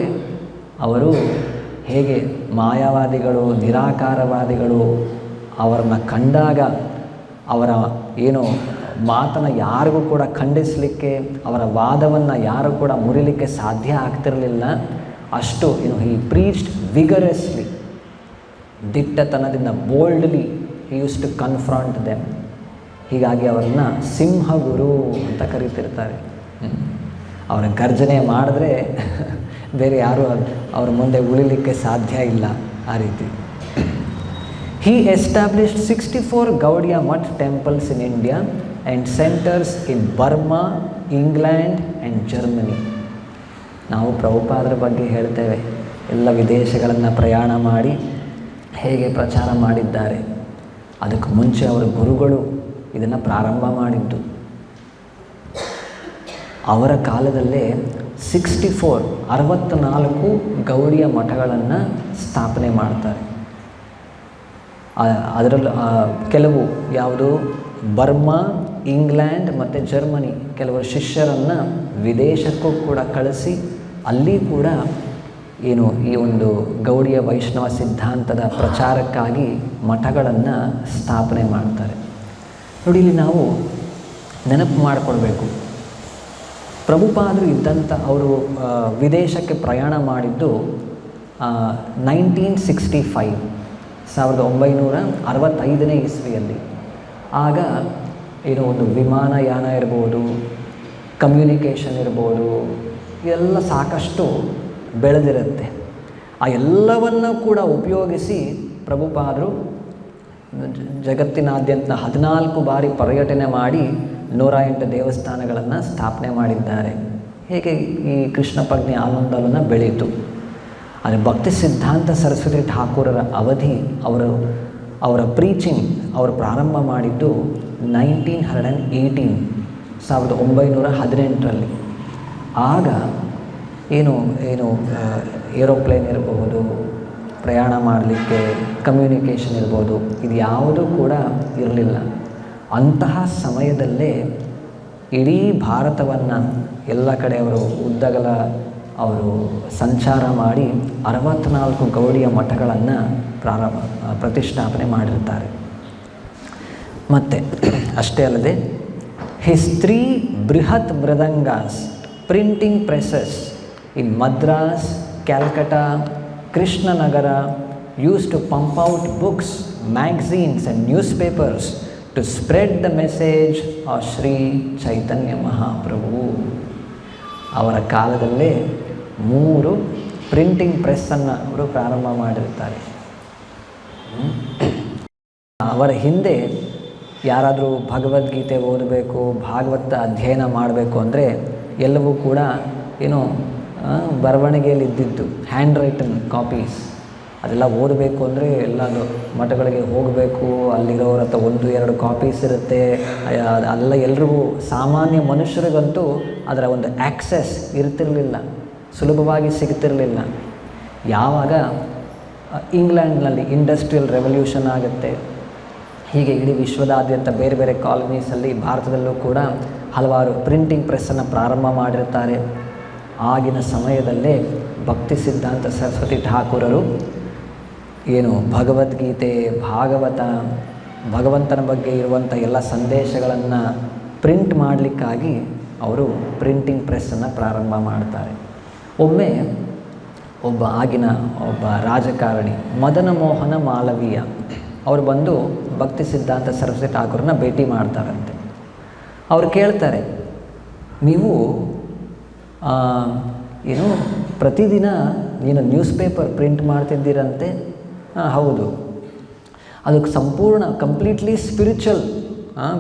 ಅವರು ಹೇಗೆ ಮಾಯಾವಾದಿಗಳು, ನಿರಾಕಾರವಾದಿಗಳು ಅವರನ್ನು ಕಂಡಾಗ ಅವರ ಮಾತನ್ನು ಯಾರಿಗೂ ಕೂಡ ಖಂಡಿಸಲಿಕ್ಕೆ, ಅವರ ವಾದವನ್ನು ಯಾರು ಕೂಡ ಮುರಿಲಿಕ್ಕೆ ಸಾಧ್ಯ ಆಗ್ತಿರಲಿಲ್ಲ. ಅಷ್ಟು ಹಿ ಪ್ರೀಚ್ಡ್ ವಿಗರಸ್ಲಿ, ದಿಟ್ಟತನದಿಂದ, boldly he use to confront them. ಹೀಗಾಗಿ ಅವರನ್ನು ಸಿಂಹಗುರು ಅಂತ ಕರೀತಿರ್ತಾರೆ. ಅವರ ಗರ್ಜನೆ ಮಾಡಿದ್ರೆ ಬೇರೆ ಯಾರೂ ಅವ್ರ ಮುಂದೆ ಉಳಿಲಿಕ್ಕೆ ಸಾಧ್ಯ ಇಲ್ಲ. ಆ ರೀತಿ he established 64 Gaudiya Mutt temples in India and centers in Burma, England and Germany. ನಾವು ಪ್ರಭುಪಾದರ ಬಗ್ಗೆ ಹೇಳ್ತೇವೆ, ಎಲ್ಲ ವಿದೇಶಗಳನ್ನು ಪ್ರಯಾಣ ಮಾಡಿ ಹೇಗೆ ಪ್ರಚಾರ ಮಾಡಿದ್ದಾರೆ. ಅದಕ್ಕೆ ಮುಂಚೆ ಅವರ ಗುರುಗಳು ಇದನ್ನು ಪ್ರಾರಂಭ ಮಾಡಿದ್ದು. ಅವರ ಕಾಲದಲ್ಲೇ 64 ಗೌಡಿಯ ಮಠಗಳನ್ನು ಸ್ಥಾಪನೆ ಮಾಡ್ತಾರೆ. ಅದರಲ್ಲಿ ಕೆಲವು ಯಾವುದು ಬರ್ಮಾ, ಇಂಗ್ಲೆಂಡ್ ಮತ್ತು ಜರ್ಮನಿ ಕೆಲವರು ಶಿಷ್ಯರನ್ನು ವಿದೇಶಕ್ಕೂ ಕೂಡ ಕಳಿಸಿ ಅಲ್ಲಿ ಕೂಡ ಈ ಒಂದು ಗೌಡಿಯ ವೈಷ್ಣವ ಸಿದ್ಧಾಂತದ ಪ್ರಚಾರಕ್ಕಾಗಿ ಮಠಗಳನ್ನು ಸ್ಥಾಪನೆ ಮಾಡ್ತಾರೆ. ನೋಡಿ, ಇಲ್ಲಿ ನಾವು ನೆನಪು ಮಾಡಿಕೊಳ್ಬೇಕು, ಪ್ರಭುಪಾದರು ಇದ್ದಂಥ ಅವರು ವಿದೇಶಕ್ಕೆ ಪ್ರಯಾಣ ಮಾಡಿದ್ದು 1965 1965ನೇ ಇಸ್ವಿಯಲ್ಲಿ. ಆಗ ಒಂದು ವಿಮಾನಯಾನ ಇರ್ಬೋದು, ಕಮ್ಯುನಿಕೇಷನ್ ಇರ್ಬೋದು, ಇದೆಲ್ಲ ಸಾಕಷ್ಟು ಬೆಳೆದಿರುತ್ತೆ. ಆ ಎಲ್ಲವನ್ನು ಕೂಡ ಉಪಯೋಗಿಸಿ ಪ್ರಭುಪಾದರು ಜಗತ್ತಿನಾದ್ಯಂತ 14 ಬಾರಿ ಪರ್ಯಟನೆ ಮಾಡಿ 108 ದೇವಸ್ಥಾನಗಳನ್ನು ಸ್ಥಾಪನೆ ಮಾಡಿದ್ದಾರೆ. ಹೇಗೆ ಈ ಕೃಷ್ಣ ಪ್ರಜ್ಞೆ ಆನಂದವನ್ನು ಬೆಳೀತು. ಆದರೆ ಭಕ್ತಿ ಸಿದ್ಧಾಂತ ಸರಸ್ವತಿ ಠಾಕೂರರ ಅವಧಿ, ಅವರ ಪ್ರೀಚಿಂಗ್ ಅವರು ಪ್ರಾರಂಭ ಮಾಡಿದ್ದು 1918. ಆಗ ಏರೋಪ್ಲೇನ್ ಇರಬಹುದು, ಪ್ರಯಾಣ ಮಾಡಲಿಕ್ಕೆ ಕಮ್ಯುನಿಕೇಷನ್ ಇರ್ಬೋದು, ಇದು ಯಾವುದೂ ಕೂಡ ಇರಲಿಲ್ಲ. ಅಂತಹ ಸಮಯದಲ್ಲೇ ಇಡೀ ಭಾರತವನ್ನು ಎಲ್ಲ ಕಡೆ ಅವರು ಉದ್ದಗಲ ಅವರು ಸಂಚಾರ ಮಾಡಿ 64 ಗೌಡಿಯ ಮಠಗಳನ್ನು ಪ್ರತಿಷ್ಠಾಪನೆ ಮಾಡಿರ್ತಾರೆ. ಮತ್ತು ಅಷ್ಟೇ ಅಲ್ಲದೆ ಹಿಸ್ 3 ಬೃಹತ್ mridangas printing presses in Madras, Calcutta, Krishnanagar used to pump out books, magazines and newspapers to spread the message of Sri Chaitanya Mahaprabhu. ಅವರ ಕಾಲದಲ್ಲೇ 3 ಪ್ರಿಂಟಿಂಗ್ ಪ್ರೆಸ್ಸನ್ನು ಅವರು ಪ್ರಾರಂಭ ಮಾಡಿರ್ತಾರೆ. ಅವರ ಹಿಂದೆ ಯಾರಾದರೂ ಭಗವದ್ಗೀತೆ ಓದಬೇಕು, ಭಾಗವತ ಅಧ್ಯಯನ ಮಾಡಬೇಕು ಅಂದರೆ ಎಲ್ಲವೂ ಕೂಡ ಬರವಣಿಗೆಯಲ್ಲಿ ಇದ್ದಿದ್ದು, ಹ್ಯಾಂಡ್ ರೈಟನ್ ಕಾಪೀಸ್. ಅದೆಲ್ಲ ಓದಬೇಕು ಅಂದರೆ ಎಲ್ಲದು ಮಠಗಳಿಗೆ ಹೋಗಬೇಕು, ಅಲ್ಲಿರೋರ ಹತ್ರ 1-2 ಕಾಪೀಸ್ ಇರುತ್ತೆ. ಅಲ್ಲ, ಎಲ್ರಿಗೂ ಸಾಮಾನ್ಯ ಮನುಷ್ಯರಿಗಂತೂ ಅದರ ಒಂದು ಆ್ಯಕ್ಸೆಸ್ ಇರ್ತಿರಲಿಲ್ಲ, ಸುಲಭವಾಗಿ ಸಿಗ್ತಿರಲಿಲ್ಲ. ಯಾವಾಗ ಇಂಗ್ಲೆಂಡ್ನಲ್ಲಿ ಇಂಡಸ್ಟ್ರಿಯಲ್ ರೆವಲ್ಯೂಷನ್ ಆಗುತ್ತೆ, ಹೀಗೆ ಇಡೀ ವಿಶ್ವದಾದ್ಯಂತ ಬೇರೆ ಬೇರೆ ಕಾಲನೀಸಲ್ಲಿ, ಭಾರತದಲ್ಲೂ ಕೂಡ ಹಲವಾರು ಪ್ರಿಂಟಿಂಗ್ ಪ್ರೆಸ್ಸನ್ನು ಪ್ರಾರಂಭ ಮಾಡಿರ್ತಾರೆ. ಆಗಿನ ಸಮಯದಲ್ಲೇ ಭಕ್ತಿ ಸಿದ್ಧಾಂತ ಸರಸ್ವತಿ ಠಾಕೂರರು ಭಗವದ್ಗೀತೆ, ಭಾಗವತ, ಭಗವಂತನ ಬಗ್ಗೆ ಇರುವಂಥ ಎಲ್ಲ ಸಂದೇಶಗಳನ್ನು ಪ್ರಿಂಟ್ ಮಾಡಲಿಕ್ಕಾಗಿ ಅವರು ಪ್ರಿಂಟಿಂಗ್ ಪ್ರೆಸ್ಸನ್ನು ಪ್ರಾರಂಭ ಮಾಡ್ತಾರೆ. ಒಮ್ಮೆ ಆಗಿನ ಒಬ್ಬ ರಾಜಕಾರಣಿ ಮದನ ಮೋಹನ ಮಾಲವೀಯ ಅವರು ಬಂದು ಭಕ್ತಿ ಸಿದ್ಧಾಂತ ಸರಸ್ವತಿ ಠಾಕೂರನ್ನ ಭೇಟಿ ಮಾಡ್ತಾರಂತೆ. ಅವ್ರು ಕೇಳ್ತಾರೆ, ನೀವು ಪ್ರತಿದಿನ ನೀನು ನ್ಯೂಸ್ ಪೇಪರ್ ಪ್ರಿಂಟ್ ಮಾಡ್ತಿದ್ದೀರಂತೆ? ಹೌದು. ಅದಕ್ಕೆ ಕಂಪ್ಲೀಟ್ಲಿ ಸ್ಪಿರಿಚುವಲ್,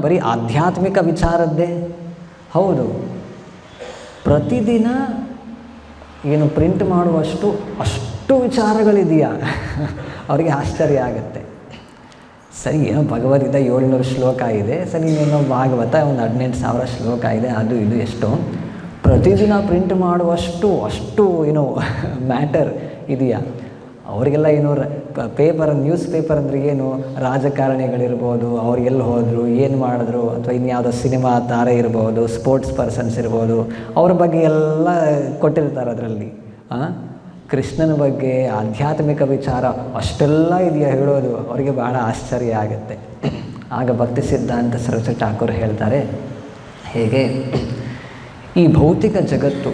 ಬರೀ ಆಧ್ಯಾತ್ಮಿಕ ವಿಚಾರದ್ದೇ? ಹೌದು. ಪ್ರತಿದಿನ ಪ್ರಿಂಟ್ ಅಷ್ಟು ವಿಚಾರಗಳಿದೆಯಾ? ಅವರಿಗೆ ಆಶ್ಚರ್ಯ ಆಗುತ್ತೆ. ಸರಿ, ಭಗವದ್ಗೀತೆ 700 ಶ್ಲೋಕ ಇದೆ, ಸರಿ, ಇನ್ನೇನೋ ಭಾಗವತ ಒಂದು 18,000 ಶ್ಲೋಕ ಇದೆ, ಅದು ಇದು ಎಷ್ಟು ಪ್ರತಿದಿನ ಪ್ರಿಂಟ್ ಅಷ್ಟು ಮ್ಯಾಟರ್ ಇದೆಯಾ? ಅವರಿಗೆಲ್ಲ ನ್ಯೂಸ್ ಪೇಪರ್ ಅಂದರೆ ರಾಜಕಾರಣಿಗಳಿರ್ಬೋದು, ಅವ್ರು ಎಲ್ಲಿ ಹೋದರು, ಏನು ಮಾಡಿದ್ರು, ಅಥವಾ ಇನ್ಯಾವುದೋ ಸಿನಿಮಾ ತಾರೆ ಇರ್ಬೋದು, ಸ್ಪೋರ್ಟ್ಸ್ ಪರ್ಸನ್ಸ್ ಇರ್ಬೋದು, ಅವ್ರ ಬಗ್ಗೆ ಎಲ್ಲ ಕೊಟ್ಟಿರ್ತಾರೆ ಅದರಲ್ಲಿ. ಕೃಷ್ಣನ ಬಗ್ಗೆ ಆಧ್ಯಾತ್ಮಿಕ ವಿಚಾರ ಅಷ್ಟೆಲ್ಲ ಇದೆಯಾ ಹೇಳೋದು? ಅವರಿಗೆ ಬಹಳ ಆಶ್ಚರ್ಯ ಆಗುತ್ತೆ. ಆಗ ಭಕ್ತಿ ಸಿದ್ಧಾಂತ ಸರಸ್ವತಿ ಠಾಕೂರ್ ಹೇಳ್ತಾರೆ, ಹೇಗೆ ಈ ಭೌತಿಕ ಜಗತ್ತು,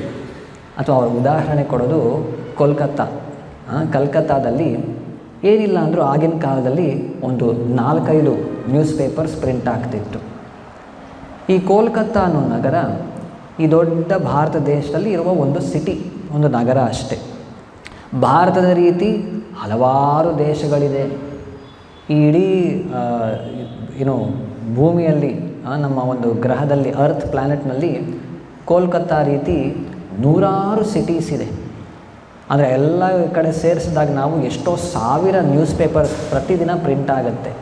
ಅಥವಾ ಅವ್ರ ಉದಾಹರಣೆ ಕೊಡೋದು ಕಲ್ಕತ್ತಾದಲ್ಲಿ ಏನಿಲ್ಲ ಅಂದರೂ ಆಗಿನ ಕಾಲದಲ್ಲಿ ಒಂದು 4-5 ನ್ಯೂಸ್ ಪೇಪರ್ಸ್ ಪ್ರಿಂಟ್ ಆಗ್ತಿತ್ತು. ಈ ಕೋಲ್ಕತ್ತಾ ಅನ್ನೋ ನಗರ ಈ ದೊಡ್ಡ ಭಾರತ ದೇಶದಲ್ಲಿ ಇರುವ ಒಂದು ಸಿಟಿ, ಒಂದು ನಗರ ಅಷ್ಟೇ. ಭಾರತದ ರೀತಿ ಹಲವಾರು ದೇಶಗಳಿದೆ. ಈ ಇಡೀ ಭೂಮಿಯಲ್ಲಿ, ನಮ್ಮ ಒಂದು ಗ್ರಹದಲ್ಲಿ, ಅರ್ತ್ ಪ್ಲ್ಯಾನೆಟ್ನಲ್ಲಿ ಕೋಲ್ಕತ್ತಾ ರೀತಿ 100 ಸಿಟೀಸ್ ಇದೆ. ಅಂದರೆ ಎಲ್ಲ ಕಡೆ ಸೇರಿಸಿದಾಗ ನಾವು ಎಷ್ಟೋ ಸಾವಿರ ನ್ಯೂಸ್ ಪೇಪರ್ಸ್ ಪ್ರತಿದಿನ ಪ್ರಿಂಟ್ ಆಗುತ್ತೆ.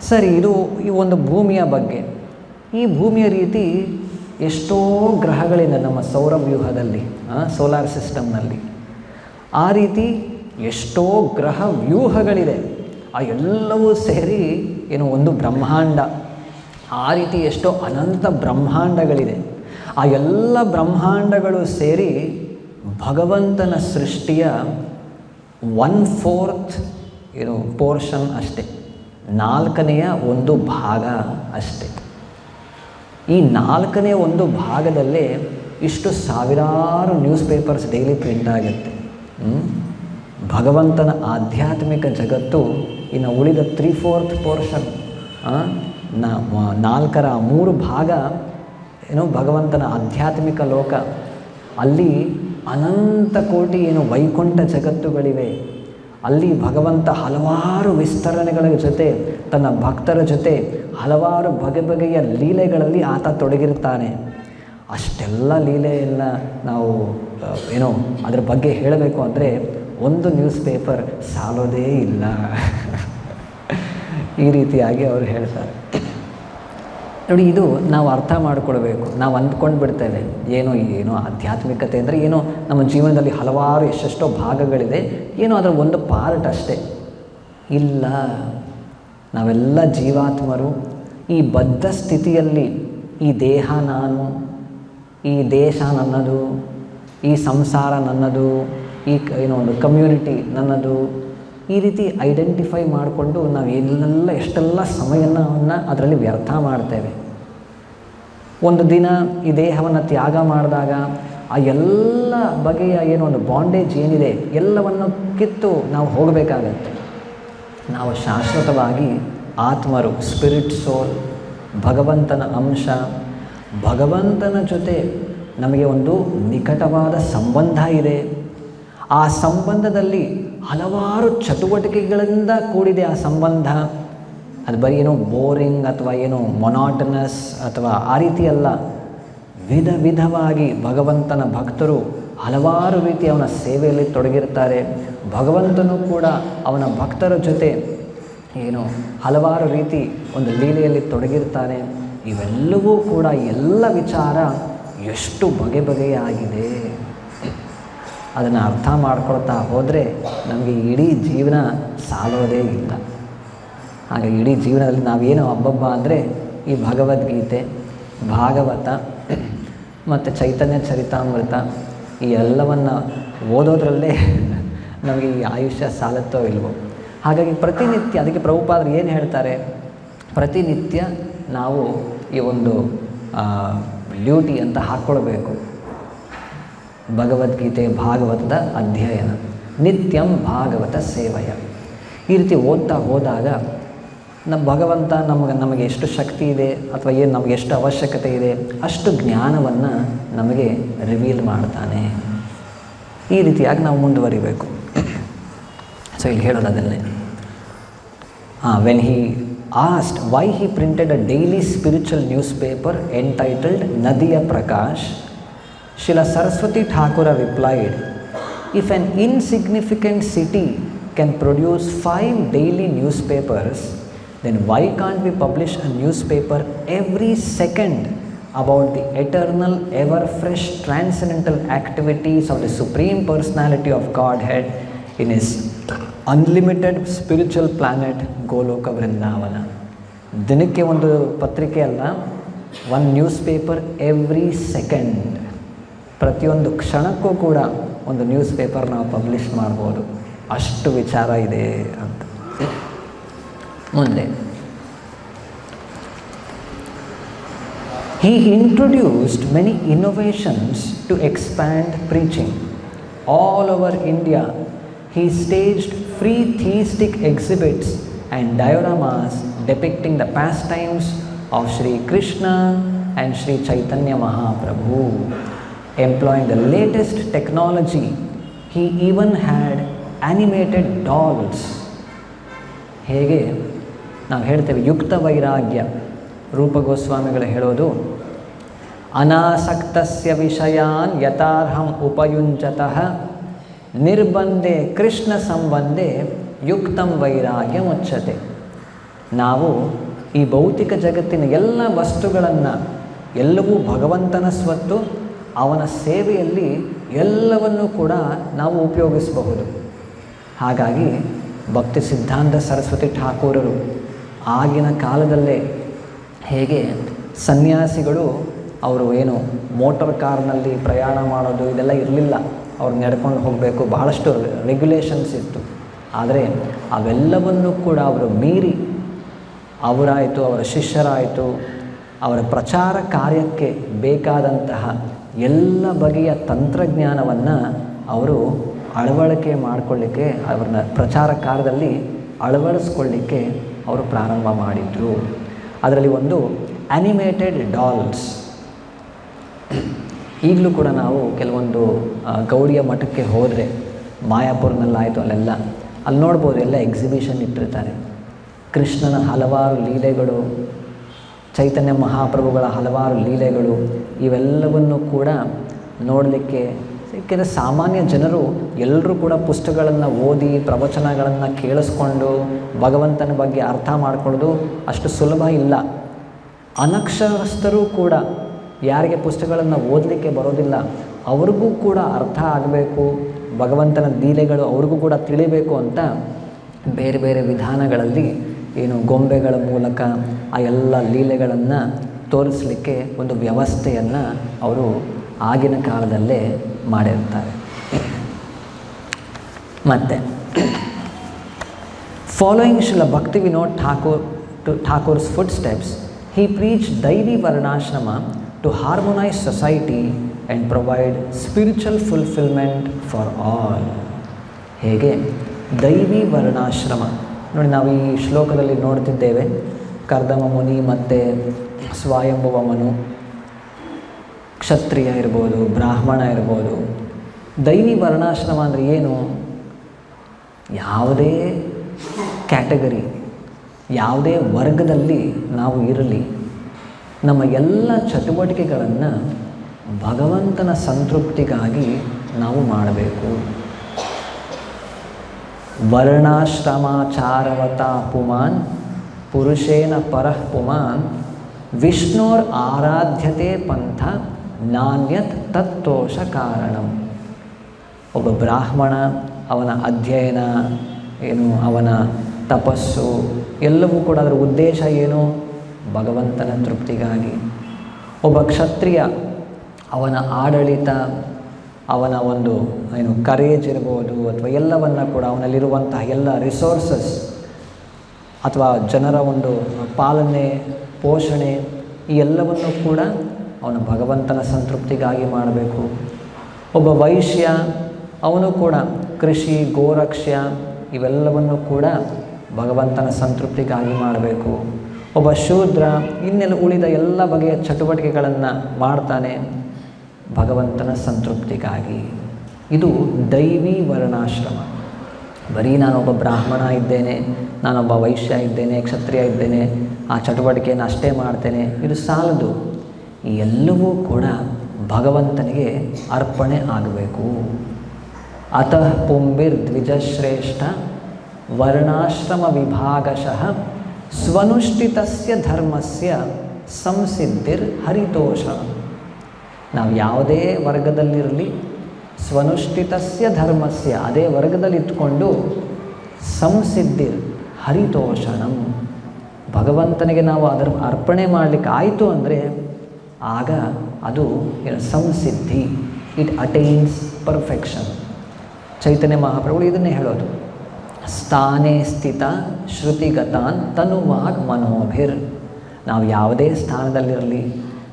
ಸರಿ, ಈ ಒಂದು ಭೂಮಿಯ ಬಗ್ಗೆ, ಈ ಭೂಮಿಯ ರೀತಿ ಎಷ್ಟೋ ಗ್ರಹಗಳಿದೆ ನಮ್ಮ ಸೌರವ್ಯೂಹದಲ್ಲಿ, ಸೋಲಾರ್ ಸಿಸ್ಟಮ್ನಲ್ಲಿ. ಆ ರೀತಿ ಎಷ್ಟೋ ಗ್ರಹ ವ್ಯೂಹಗಳಿದೆ. ಆ ಎಲ್ಲವೂ ಸೇರಿ ಒಂದು ಬ್ರಹ್ಮಾಂಡ. ಆ ರೀತಿ ಎಷ್ಟೋ ಅನಂತ ಬ್ರಹ್ಮಾಂಡಗಳಿದೆ. ಆ ಎಲ್ಲ ಬ್ರಹ್ಮಾಂಡಗಳು ಸೇರಿ ಭಗವಂತನ ಸೃಷ್ಟಿಯ 1/4 ಪೋರ್ಷನ್ ಅಷ್ಟೇ, 4ನೇ 1 ಭಾಗ ಅಷ್ಟೇ. ಈ 4ನೇ 1 ಭಾಗದಲ್ಲೇ ಇಷ್ಟು ಸಾವಿರಾರು ನ್ಯೂಸ್ ಪೇಪರ್ಸ್ ಡೈಲಿ ಪ್ರಿಂಟ್ ಆಗುತ್ತೆ. ಭಗವಂತನ ಆಧ್ಯಾತ್ಮಿಕ ಜಗತ್ತು ಇನ್ನು ಉಳಿದ 3/4 ಪೋರ್ಷನ್, 4ರ 3 ಭಾಗ ಭಗವಂತನ ಆಧ್ಯಾತ್ಮಿಕ ಲೋಕ. ಅಲ್ಲಿ ಅನಂತ ಕೋಟಿ ವೈಕುಂಠ ಜಗತ್ತುಗಳಿವೆ. ಅಲ್ಲಿ ಭಗವಂತ ಹಲವಾರು ವಿಸ್ತರಣೆಗಳ ಜೊತೆ, ತನ್ನ ಭಕ್ತರ ಜೊತೆ ಹಲವಾರು ಬಗೆಯ ಲೀಲೆಗಳಲ್ಲಿ ಆತ ತೊಡಗಿರ್ತಾನೆ. ಅಷ್ಟೆಲ್ಲ ಲೀಲೆಯನ್ನು ನಾವು ಅದ್ರ ಬಗ್ಗೆ ಹೇಳಬೇಕು ಅಂದರೆ ಒಂದು ನ್ಯೂಸ್ ಪೇಪರ್ ಸಾಲೋದೇ ಇಲ್ಲ. ಈ ರೀತಿಯಾಗಿ ಅವರು ಹೇಳ್ತಾರೆ. ನೋಡಿ, ಇದು ನಾವು ಅರ್ಥ ಮಾಡಿಕೊಳ್ಬೇಕು. ನಾವು ಅಂದ್ಕೊಂಡು ಬಿಡ್ತೇವೆ, ಏನೋ ಆಧ್ಯಾತ್ಮಿಕತೆ ಅಂದರೆ ನಮ್ಮ ಜೀವನದಲ್ಲಿ ಹಲವಾರು ಎಷ್ಟೆಷ್ಟೋ ಭಾಗಗಳಿದೆ, ಅದರ ಒಂದು ಪಾರ್ಟ್ ಅಷ್ಟೇ. ಇಲ್ಲ, ನಾವೆಲ್ಲ ಜೀವಾತ್ಮರು ಈ ಬದ್ಧ ಸ್ಥಿತಿಯಲ್ಲಿ, ಈ ದೇಹ ನಾನು, ಈ ದೇಶ ನನ್ನದು, ಈ ಸಂಸಾರ ನನ್ನದು, ಈ ಒಂದು ಕಮ್ಯುನಿಟಿ ನನ್ನದು, ಈ ರೀತಿ ಐಡೆಂಟಿಫೈ ಮಾಡಿಕೊಂಡು ನಾವು ಎಷ್ಟೆಲ್ಲ ಸಮಯವನ್ನು ಅದರಲ್ಲಿ ವ್ಯರ್ಥ ಮಾಡ್ತೇವೆ. ಒಂದು ದಿನ ಈ ದೇಹವನ್ನು ತ್ಯಾಗ ಮಾಡಿದಾಗ ಆ ಎಲ್ಲ ಬಗೆಯ ಒಂದು ಬಾಂಡೇಜ್ ಏನಿದೆ ಎಲ್ಲವನ್ನು ಕಿತ್ತು ನಾವು ಹೋಗಬೇಕಾಗತ್ತೆ. ನಾವು ಶಾಶ್ವತವಾಗಿ ಆತ್ಮರು, ಸ್ಪಿರಿಟ್ ಸೋಲ್, ಭಗವಂತನ ಅಂಶ. ಭಗವಂತನ ಜೊತೆ ನಮಗೆ ಒಂದು ನಿಕಟವಾದ ಸಂಬಂಧ ಇದೆ. ಆ ಸಂಬಂಧದಲ್ಲಿ ಹಲವಾರು ಚಟುವಟಿಕೆಗಳಿಂದ ಕೂಡಿದೆ ಆ ಸಂಬಂಧ. ಅದು ಬರೀ ಏನೋ ಬೋರಿಂಗ್ ಅಥವಾ ಏನೋ ಮೊನಾಟನಸ್ ಅಥವಾ ಆ ರೀತಿ ಅಲ್ಲ. ವಿಧ ವಿಧವಾಗಿ ಭಗವಂತನ ಭಕ್ತರು ಹಲವಾರು ರೀತಿ ಅವನ ಸೇವೆಯಲ್ಲಿ ತೊಡಗಿರ್ತಾರೆ. ಭಗವಂತನು ಕೂಡ ಅವನ ಭಕ್ತರ ಜೊತೆ ಏನು ಹಲವಾರು ರೀತಿ ಒಂದು ಲೀಲೆಯಲ್ಲಿ ತೊಡಗಿರ್ತಾನೆ. ಇವೆಲ್ಲವೂ ಕೂಡ ಎಲ್ಲ ವಿಚಾರ ಎಷ್ಟು ಬಗೆ ಬಗೆಯಾಗಿದೆ ಅದನ್ನು ಅರ್ಥ ಮಾಡ್ಕೊಳ್ತಾ ಹೋದರೆ ನಮಗೆ ಇಡೀ ಜೀವನ ಸಾಲೋದೇ ಇಲ್ಲ. ಹಾಗೆ ಇಡೀ ಜೀವನದಲ್ಲಿ ನಾವೇನು ಹಬ್ಬಬ್ಬ ಅಂದರೆ ಈ ಭಗವದ್ಗೀತೆ, ಭಾಗವತ ಮತ್ತು ಚೈತನ್ಯ ಚರಿತಾಮೃತ ಈ ಎಲ್ಲವನ್ನು ಓದೋದ್ರಲ್ಲೇ ನಮಗೆ ಈ ಆಯುಷ್ಯ ಸಾಲತ್ತೋ ಇಲ್ವೋ. ಹಾಗಾಗಿ ಪ್ರತಿನಿತ್ಯ, ಅದಕ್ಕೆ ಪ್ರಭುಪಾದರು ಏನು ಹೇಳ್ತಾರೆ, ಪ್ರತಿನಿತ್ಯ ನಾವು ಈ ಒಂದು ಡ್ಯೂಟಿ ಅಂತ ಹಾಕ್ಕೊಳ್ಬೇಕು. ಭಗವದ್ಗೀತೆ ಭಾಗವತದ ಅಧ್ಯಯನ, ನಿತ್ಯಂ ಭಾಗವತ ಸೇವೆಯ. ಈ ರೀತಿ ಓದ್ತಾ ಹೋದಾಗ ನಮ್ಮ ಭಗವಂತ ನಮಗೆ ಎಷ್ಟು ಶಕ್ತಿ ಇದೆ ಅಥವಾ ಏನು ನಮಗೆ ಎಷ್ಟು ಅವಶ್ಯಕತೆ ಇದೆ ಅಷ್ಟು ಜ್ಞಾನವನ್ನು ನಮಗೆ ರಿವೀಲ್ ಮಾಡ್ತಾನೆ. ಈ ರೀತಿಯಾಗಿ ನಾವು ಮುಂದುವರಿಬೇಕು. ಸೊ ಇಲ್ಲಿ ಹೇಳೋದು ಅದನ್ನೇ. When he asked why he printed a daily spiritual news paper entitled ನದಿಯ Prakash, Srila Saraswati Thakura replied, if an insignificant city can produce 5 daily newspapers, then why can't we publish a newspaper every second about the eternal, ever-fresh, transcendental activities of the Supreme Personality of Godhead in His unlimited spiritual planet Goloka Vrindavana. ದಿನಕ್ಕೆ ಒಂದು ಪತ್ರಿಕೆ ಅಲ್ಲ, ಒಂದು ನ್ಯೂಸ್ ಪೇಪರ್ ಎವ್ರಿ ಸೆಕೆಂಡ್, ಪ್ರತಿಯೊಂದು ಕ್ಷಣಕ್ಕೂ ಕೂಡ ಒಂದು ನ್ಯೂಸ್ ಪೇಪರ್ ನಾವು ಪಬ್ಲಿಷ್ ಮಾಡ್ಬೋದು. ಅಷ್ಟು ವಿಚಾರ ಇದೆ ಅಂತ. ಮುಂದೆ he introduced many innovations to expand preaching. All over India, he staged free theistic exhibits and dioramas depicting the pastimes of Sri Krishna and Sri Chaitanya Mahaprabhu. Employing the latest technology, he even had animated dolls. ಹೇಗೆ ನಾವು ಹೇಳ್ತೇವೆ ಯುಕ್ತ ವೈರಾಗ್ಯ, ರೂಪ ಗೋಸ್ವಾಮಿಗಳು ಹೇಳೋದು, ಅನಾಸಕ್ತಸ್ಯ ವಿಷಯಾನ್ ಯಥಾರ್ಹಂ ಉಪಯುಂಜತಃ ನಿರ್ಬಂಧೆ ಕೃಷ್ಣ ಸಂಬಂಧೆ ಯುಕ್ತಂ ವೈರಾಗ್ಯ ಮುಚ್ಚತೆ. ನಾವು ಈ ಭೌತಿಕ ಜಗತ್ತಿನ ಎಲ್ಲ ವಸ್ತುಗಳನ್ನು, ಎಲ್ಲವೂ ಭಗವಂತನ ಸ್ವತ್ತು, ಅವನ ಸೇವೆಯಲ್ಲಿ ಎಲ್ಲವನ್ನೂ ಕೂಡ ನಾವು ಉಪಯೋಗಿಸಬಹುದು. ಹಾಗಾಗಿ ಭಕ್ತಿ ಸಿದ್ಧಾಂತ ಸರಸ್ವತಿ ಠಾಕೂರರು ಆಗಿನ ಕಾಲದಲ್ಲೇ ಹೇಗೆ ಸನ್ಯಾಸಿಗಳು ಅವರು ಏನು ಮೋಟರ್ ಕಾರ್ನಲ್ಲಿ ಪ್ರಯಾಣ ಮಾಡೋದು ಇದೆಲ್ಲ ಇರಲಿಲ್ಲ, ಅವ್ರು ನಡ್ಕೊಂಡು ಹೋಗಬೇಕು, ಬಹಳಷ್ಟು ರೆಗ್ಯುಲೇಷನ್ಸ್ ಇತ್ತು. ಆದರೆ ಅವೆಲ್ಲವನ್ನೂ ಕೂಡ ಅವರು ಮೀರಿ ಅವರಾಯಿತು, ಅವರ ಶಿಷ್ಯರಾಯಿತು, ಅವರ ಪ್ರಚಾರ ಕಾರ್ಯಕ್ಕೆ ಬೇಕಾದಂತಹ ಎಲ್ಲ ಬಗೆಯ ತಂತ್ರಜ್ಞಾನವನ್ನು ಅವರು ಅಳವಡಿಕೆ ಮಾಡಿಕೊಳ್ಳಿಕ್ಕೆ, ಅವ್ರನ್ನ ಪ್ರಚಾರ ಕಾರ್ಯದಲ್ಲಿ ಅಳವಡಿಸ್ಕೊಳ್ಳಿಕ್ಕೆ ಅವರು ಪ್ರಾರಂಭ ಮಾಡಿದರು. ಅದರಲ್ಲಿ ಒಂದು ಆ್ಯನಿಮೇಟೆಡ್ ಡಾಲ್ಸ್. ಈಗಲೂ ಕೂಡ ನಾವು ಕೆಲವೊಂದು ಗೌಡಿಯ ಮಠಕ್ಕೆ ಹೋದರೆ, ಮಾಯಾಪುರನಲ್ಲಾಯಿತು ಅಲ್ಲೆಲ್ಲ, ಅಲ್ಲಿ ನೋಡ್ಬೋದು, ಎಲ್ಲ ಎಕ್ಸಿಬಿಷನ್ ಇಟ್ಟಿರ್ತಾರೆ. ಕೃಷ್ಣನ ಹಲವಾರು ಲೀಲೆಗಳು, ಚೈತನ್ಯ ಮಹಾಪ್ರಭುಗಳ ಹಲವಾರು ಲೀಲೆಗಳು, ಇವೆಲ್ಲವನ್ನು ಕೂಡ ನೋಡಲಿಕ್ಕೆ. ಏಕೆಂದರೆ ಸಾಮಾನ್ಯ ಜನರು ಎಲ್ಲರೂ ಕೂಡ ಪುಸ್ತಕಗಳನ್ನು ಓದಿ, ಪ್ರವಚನಗಳನ್ನು ಕೇಳಿಸ್ಕೊಂಡು ಭಗವಂತನ ಬಗ್ಗೆ ಅರ್ಥ ಮಾಡ್ಕೊಳ್ಳೋದು ಅಷ್ಟು ಸುಲಭ ಇಲ್ಲ. ಅನಕ್ಷರಸ್ಥರು ಕೂಡ, ಯಾರಿಗೆ ಪುಸ್ತಕಗಳನ್ನು ಓದಲಿಕ್ಕೆ ಬರೋದಿಲ್ಲ, ಅವ್ರಿಗೂ ಕೂಡ ಅರ್ಥ ಆಗಬೇಕು, ಭಗವಂತನ ಲೀಲೆಗಳು ಅವ್ರಿಗೂ ಕೂಡ ತಿಳಿಬೇಕು ಅಂತ ಬೇರೆ ಬೇರೆ ವಿಧಾನಗಳಲ್ಲಿ ಏನು ಗೊಂಬೆಗಳ ಮೂಲಕ ಆ ಎಲ್ಲ ಲೀಲೆಗಳನ್ನು ತೋರಿಸಲಿಕ್ಕೆ ಒಂದು ವ್ಯವಸ್ಥೆಯನ್ನು ಅವರು ಆಗಿನ ಕಾಲದಲ್ಲೇ ಮಾಡಿರ್ತಾರೆ. ಮತ್ತು following Srila Bhakti Vinod Thakur's footsteps, he preached ದೈವಿ ವರ್ಣಾಶ್ರಮ to harmonize society and provide spiritual fulfillment for all. ಹೇಗೆ ದೈವಿ ವರ್ಣಾಶ್ರಮ ನೋಡಿ, ನಾವು ಈ ಶ್ಲೋಕದಲ್ಲಿ ನೋಡ್ತಿದ್ದೇವೆ, ಕರ್ದಮ ಮುನಿ ಮತ್ತು ಸ್ವಯಂಭುವ ಮನು, ಕ್ಷತ್ರಿಯ ಇರ್ಬೋದು, ಬ್ರಾಹ್ಮಣ ಇರ್ಬೋದು, ದೈವಿ ವರ್ಣಾಶ್ರಮ ಅಂದರೆ ಏನು? ಯಾವುದೇ ಕ್ಯಾಟಗರಿ, ಯಾವುದೇ ವರ್ಗದಲ್ಲಿ ನಾವು ಇರಲಿ, ನಮ್ಮ ಎಲ್ಲ ಚಟುವಟಿಕೆಗಳನ್ನು ಭಗವಂತನ ಸಂತೃಪ್ತಿಗಾಗಿ ನಾವು ಮಾಡಬೇಕು. ವರ್ಣಾಶ್ರಮಾಚಾರವತ ಪುಮಾನ್ ಪುರುಷೇನ ಪರಃ ಪುಮಾನ್ ವಿಷ್ಣೋರ್ ಆರಾಧ್ಯತೆ ಪಂಥ ನಾಣ್ಯತ್ ತತ್ತೋಷ ಕಾರಣಂ. ಒಬ್ಬ ಬ್ರಾಹ್ಮಣ, ಅವನ ಅಧ್ಯಯನ ಏನು, ಅವನ ತಪಸ್ಸು ಎಲ್ಲವೂ ಕೂಡ ಅದರ ಉದ್ದೇಶ ಏನು? ಭಗವಂತನ ತೃಪ್ತಿಗಾಗಿ. ಒಬ್ಬ ಕ್ಷತ್ರಿಯ, ಅವನ ಆಡಳಿತ, ಅವನ ಒಂದು ಏನು ಕರೇಜ್ ಇರ್ಬೋದು, ಅಥವಾ ಎಲ್ಲವನ್ನು ಕೂಡ ಅವನಲ್ಲಿರುವಂತಹ ಎಲ್ಲ ರಿಸೋರ್ಸಸ್ ಅಥವಾ ಜನರ ಒಂದು ಪಾಲನೆ, ಪೋಷಣೆ, ಈ ಎಲ್ಲವನ್ನು ಕೂಡ ಅವನು ಭಗವಂತನ ಸಂತೃಪ್ತಿಗಾಗಿ ಮಾಡಬೇಕು. ಒಬ್ಬ ವೈಶ್ಯ, ಅವನು ಕೂಡ ಕೃಷಿ, ಗೋರಕ್ಷ್ಯ ಇವೆಲ್ಲವನ್ನು ಕೂಡ ಭಗವಂತನ ಸಂತೃಪ್ತಿಗಾಗಿ ಮಾಡಬೇಕು. ಒಬ್ಬ ಶೂದ್ರ ಇನ್ನೆಲ್ಲ ಉಳಿದ ಎಲ್ಲ ಬಗೆಯ ಚಟುವಟಿಕೆಗಳನ್ನು ಮಾಡ್ತಾನೆ ಭಗವಂತನ ಸಂತೃಪ್ತಿಗಾಗಿ. ಇದು ದೈವಿ ವರ್ಣಾಶ್ರಮ. ಬರೀ ನಾನೊಬ್ಬ ಬ್ರಾಹ್ಮಣ ಇದ್ದೇನೆ, ನಾನೊಬ್ಬ ವೈಶ್ಯ ಇದ್ದೇನೆ, ಕ್ಷತ್ರಿಯ ಇದ್ದೇನೆ, ಆ ಚಟುವಟಿಕೆಯನ್ನು ಅಷ್ಟೇ ಮಾಡ್ತೇನೆ, ಇದು ಸಾಲದು. ಈ ಎಲ್ಲವೂ ಕೂಡ ಭಗವಂತನಿಗೆ ಅರ್ಪಣೆ ಆಗಬೇಕು. ಅತಃ ಪುಂಬಿರ್ದ್ವಿಜಶ್ರೇಷ್ಠ ವರ್ಣಾಶ್ರಮ ವಿಭಾಗಶಃ ಸ್ವನುಷ್ಠಿತಸ್ಯ ಧರ್ಮಸ್ಯ ಸಂಸಿದ್ಧಿರ್ ಹರಿತೋಷ. ನಾವು ಯಾವುದೇ ವರ್ಗದಲ್ಲಿರಲಿ, ಸ್ವನುಷ್ಠಿತಸ್ಯ ಧರ್ಮಸ್ಯ, ಅದೇ ವರ್ಗದಲ್ಲಿ ಇಟ್ಕೊಂಡು ಸಂಸಿದ್ಧಿರ್ ಹರಿತೋಷಣಂ, ಭಗವಂತನಿಗೆ ನಾವು ಅದರ ಅರ್ಪಣೆ ಮಾಡಲಿಕ್ಕೆ ಆಯಿತು ಅಂದರೆ ಆಗ ಅದು ಸಂಸಿದ್ಧಿ, ಇಟ್ ಅಟೈನ್ಸ್ ಪರ್ಫೆಕ್ಷನ್. ಚೈತನ್ಯ ಮಹಾಪ್ರಭುಗಳು ಇದನ್ನೇ ಹೇಳೋದು, ಸ್ಥಾನೇ ಸ್ಥಿತ ಶ್ರುತಿಗತಾನ್ ತನುವಾಗ್ ಮನೋಭಿರ್. ನಾವು ಯಾವುದೇ ಸ್ಥಾನದಲ್ಲಿರಲಿ,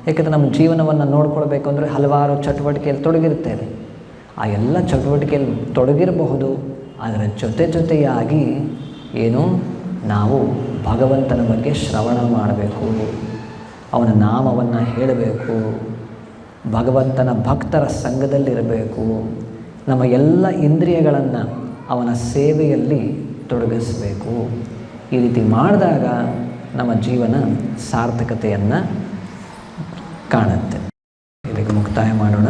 ಏಕೆಂದರೆ ನಮ್ಮ ಜೀವನವನ್ನು ನೋಡ್ಕೊಳ್ಬೇಕು ಅಂದರೆ ಹಲವಾರು ಚಟುವಟಿಕೆಯಲ್ಲಿ ತೊಡಗಿರ್ತೇವೆ. ಆ ಎಲ್ಲ ಚಟುವಟಿಕೆಯಲ್ಲಿ ತೊಡಗಿರಬಹುದು, ಅದರ ಜೊತೆಯಾಗಿ ಏನು, ನಾವು ಭಗವಂತನ ಬಗ್ಗೆ ಶ್ರವಣ ಮಾಡಬೇಕು, ಅವನ ನಾಮವನ್ನು ಹೇಳಬೇಕು, ಭಗವಂತನ ಭಕ್ತರ ಸಂಘದಲ್ಲಿರಬೇಕು, ನಮ್ಮ ಎಲ್ಲ ಇಂದ್ರಿಯಗಳನ್ನು ಅವನ ಸೇವೆಯಲ್ಲಿ ತೊಡಗಿಸಬೇಕು. ಈ ರೀತಿ ಮಾಡಿದಾಗ ನಮ್ಮ ಜೀವನ ಸಾರ್ಥಕತೆಯನ್ನು ಕಾಣುತ್ತೆ. ಇದಕ್ಕೆ ಮುಕ್ತಾಯ ಮಾಡೋಣ.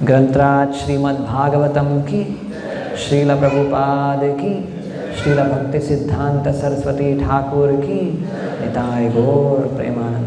ಗ್ರಂಥರಾಜ್ ಶ್ರೀಮದ್ ಭಾಗವತಂ ಕಿ, ಶ್ರೀಲ ಪ್ರಭುಪಾದ ಕಿ, ಶ್ರೀಲ ಭಕ್ತಿ ಸಿದ್ಧಾಂತ ಸರಸ್ವತಿ ಠಾಕೂರ್ ಕಿ, ನಿತಾಯ ಗೌರ್ ಪ್ರೇಮಾನಂದ.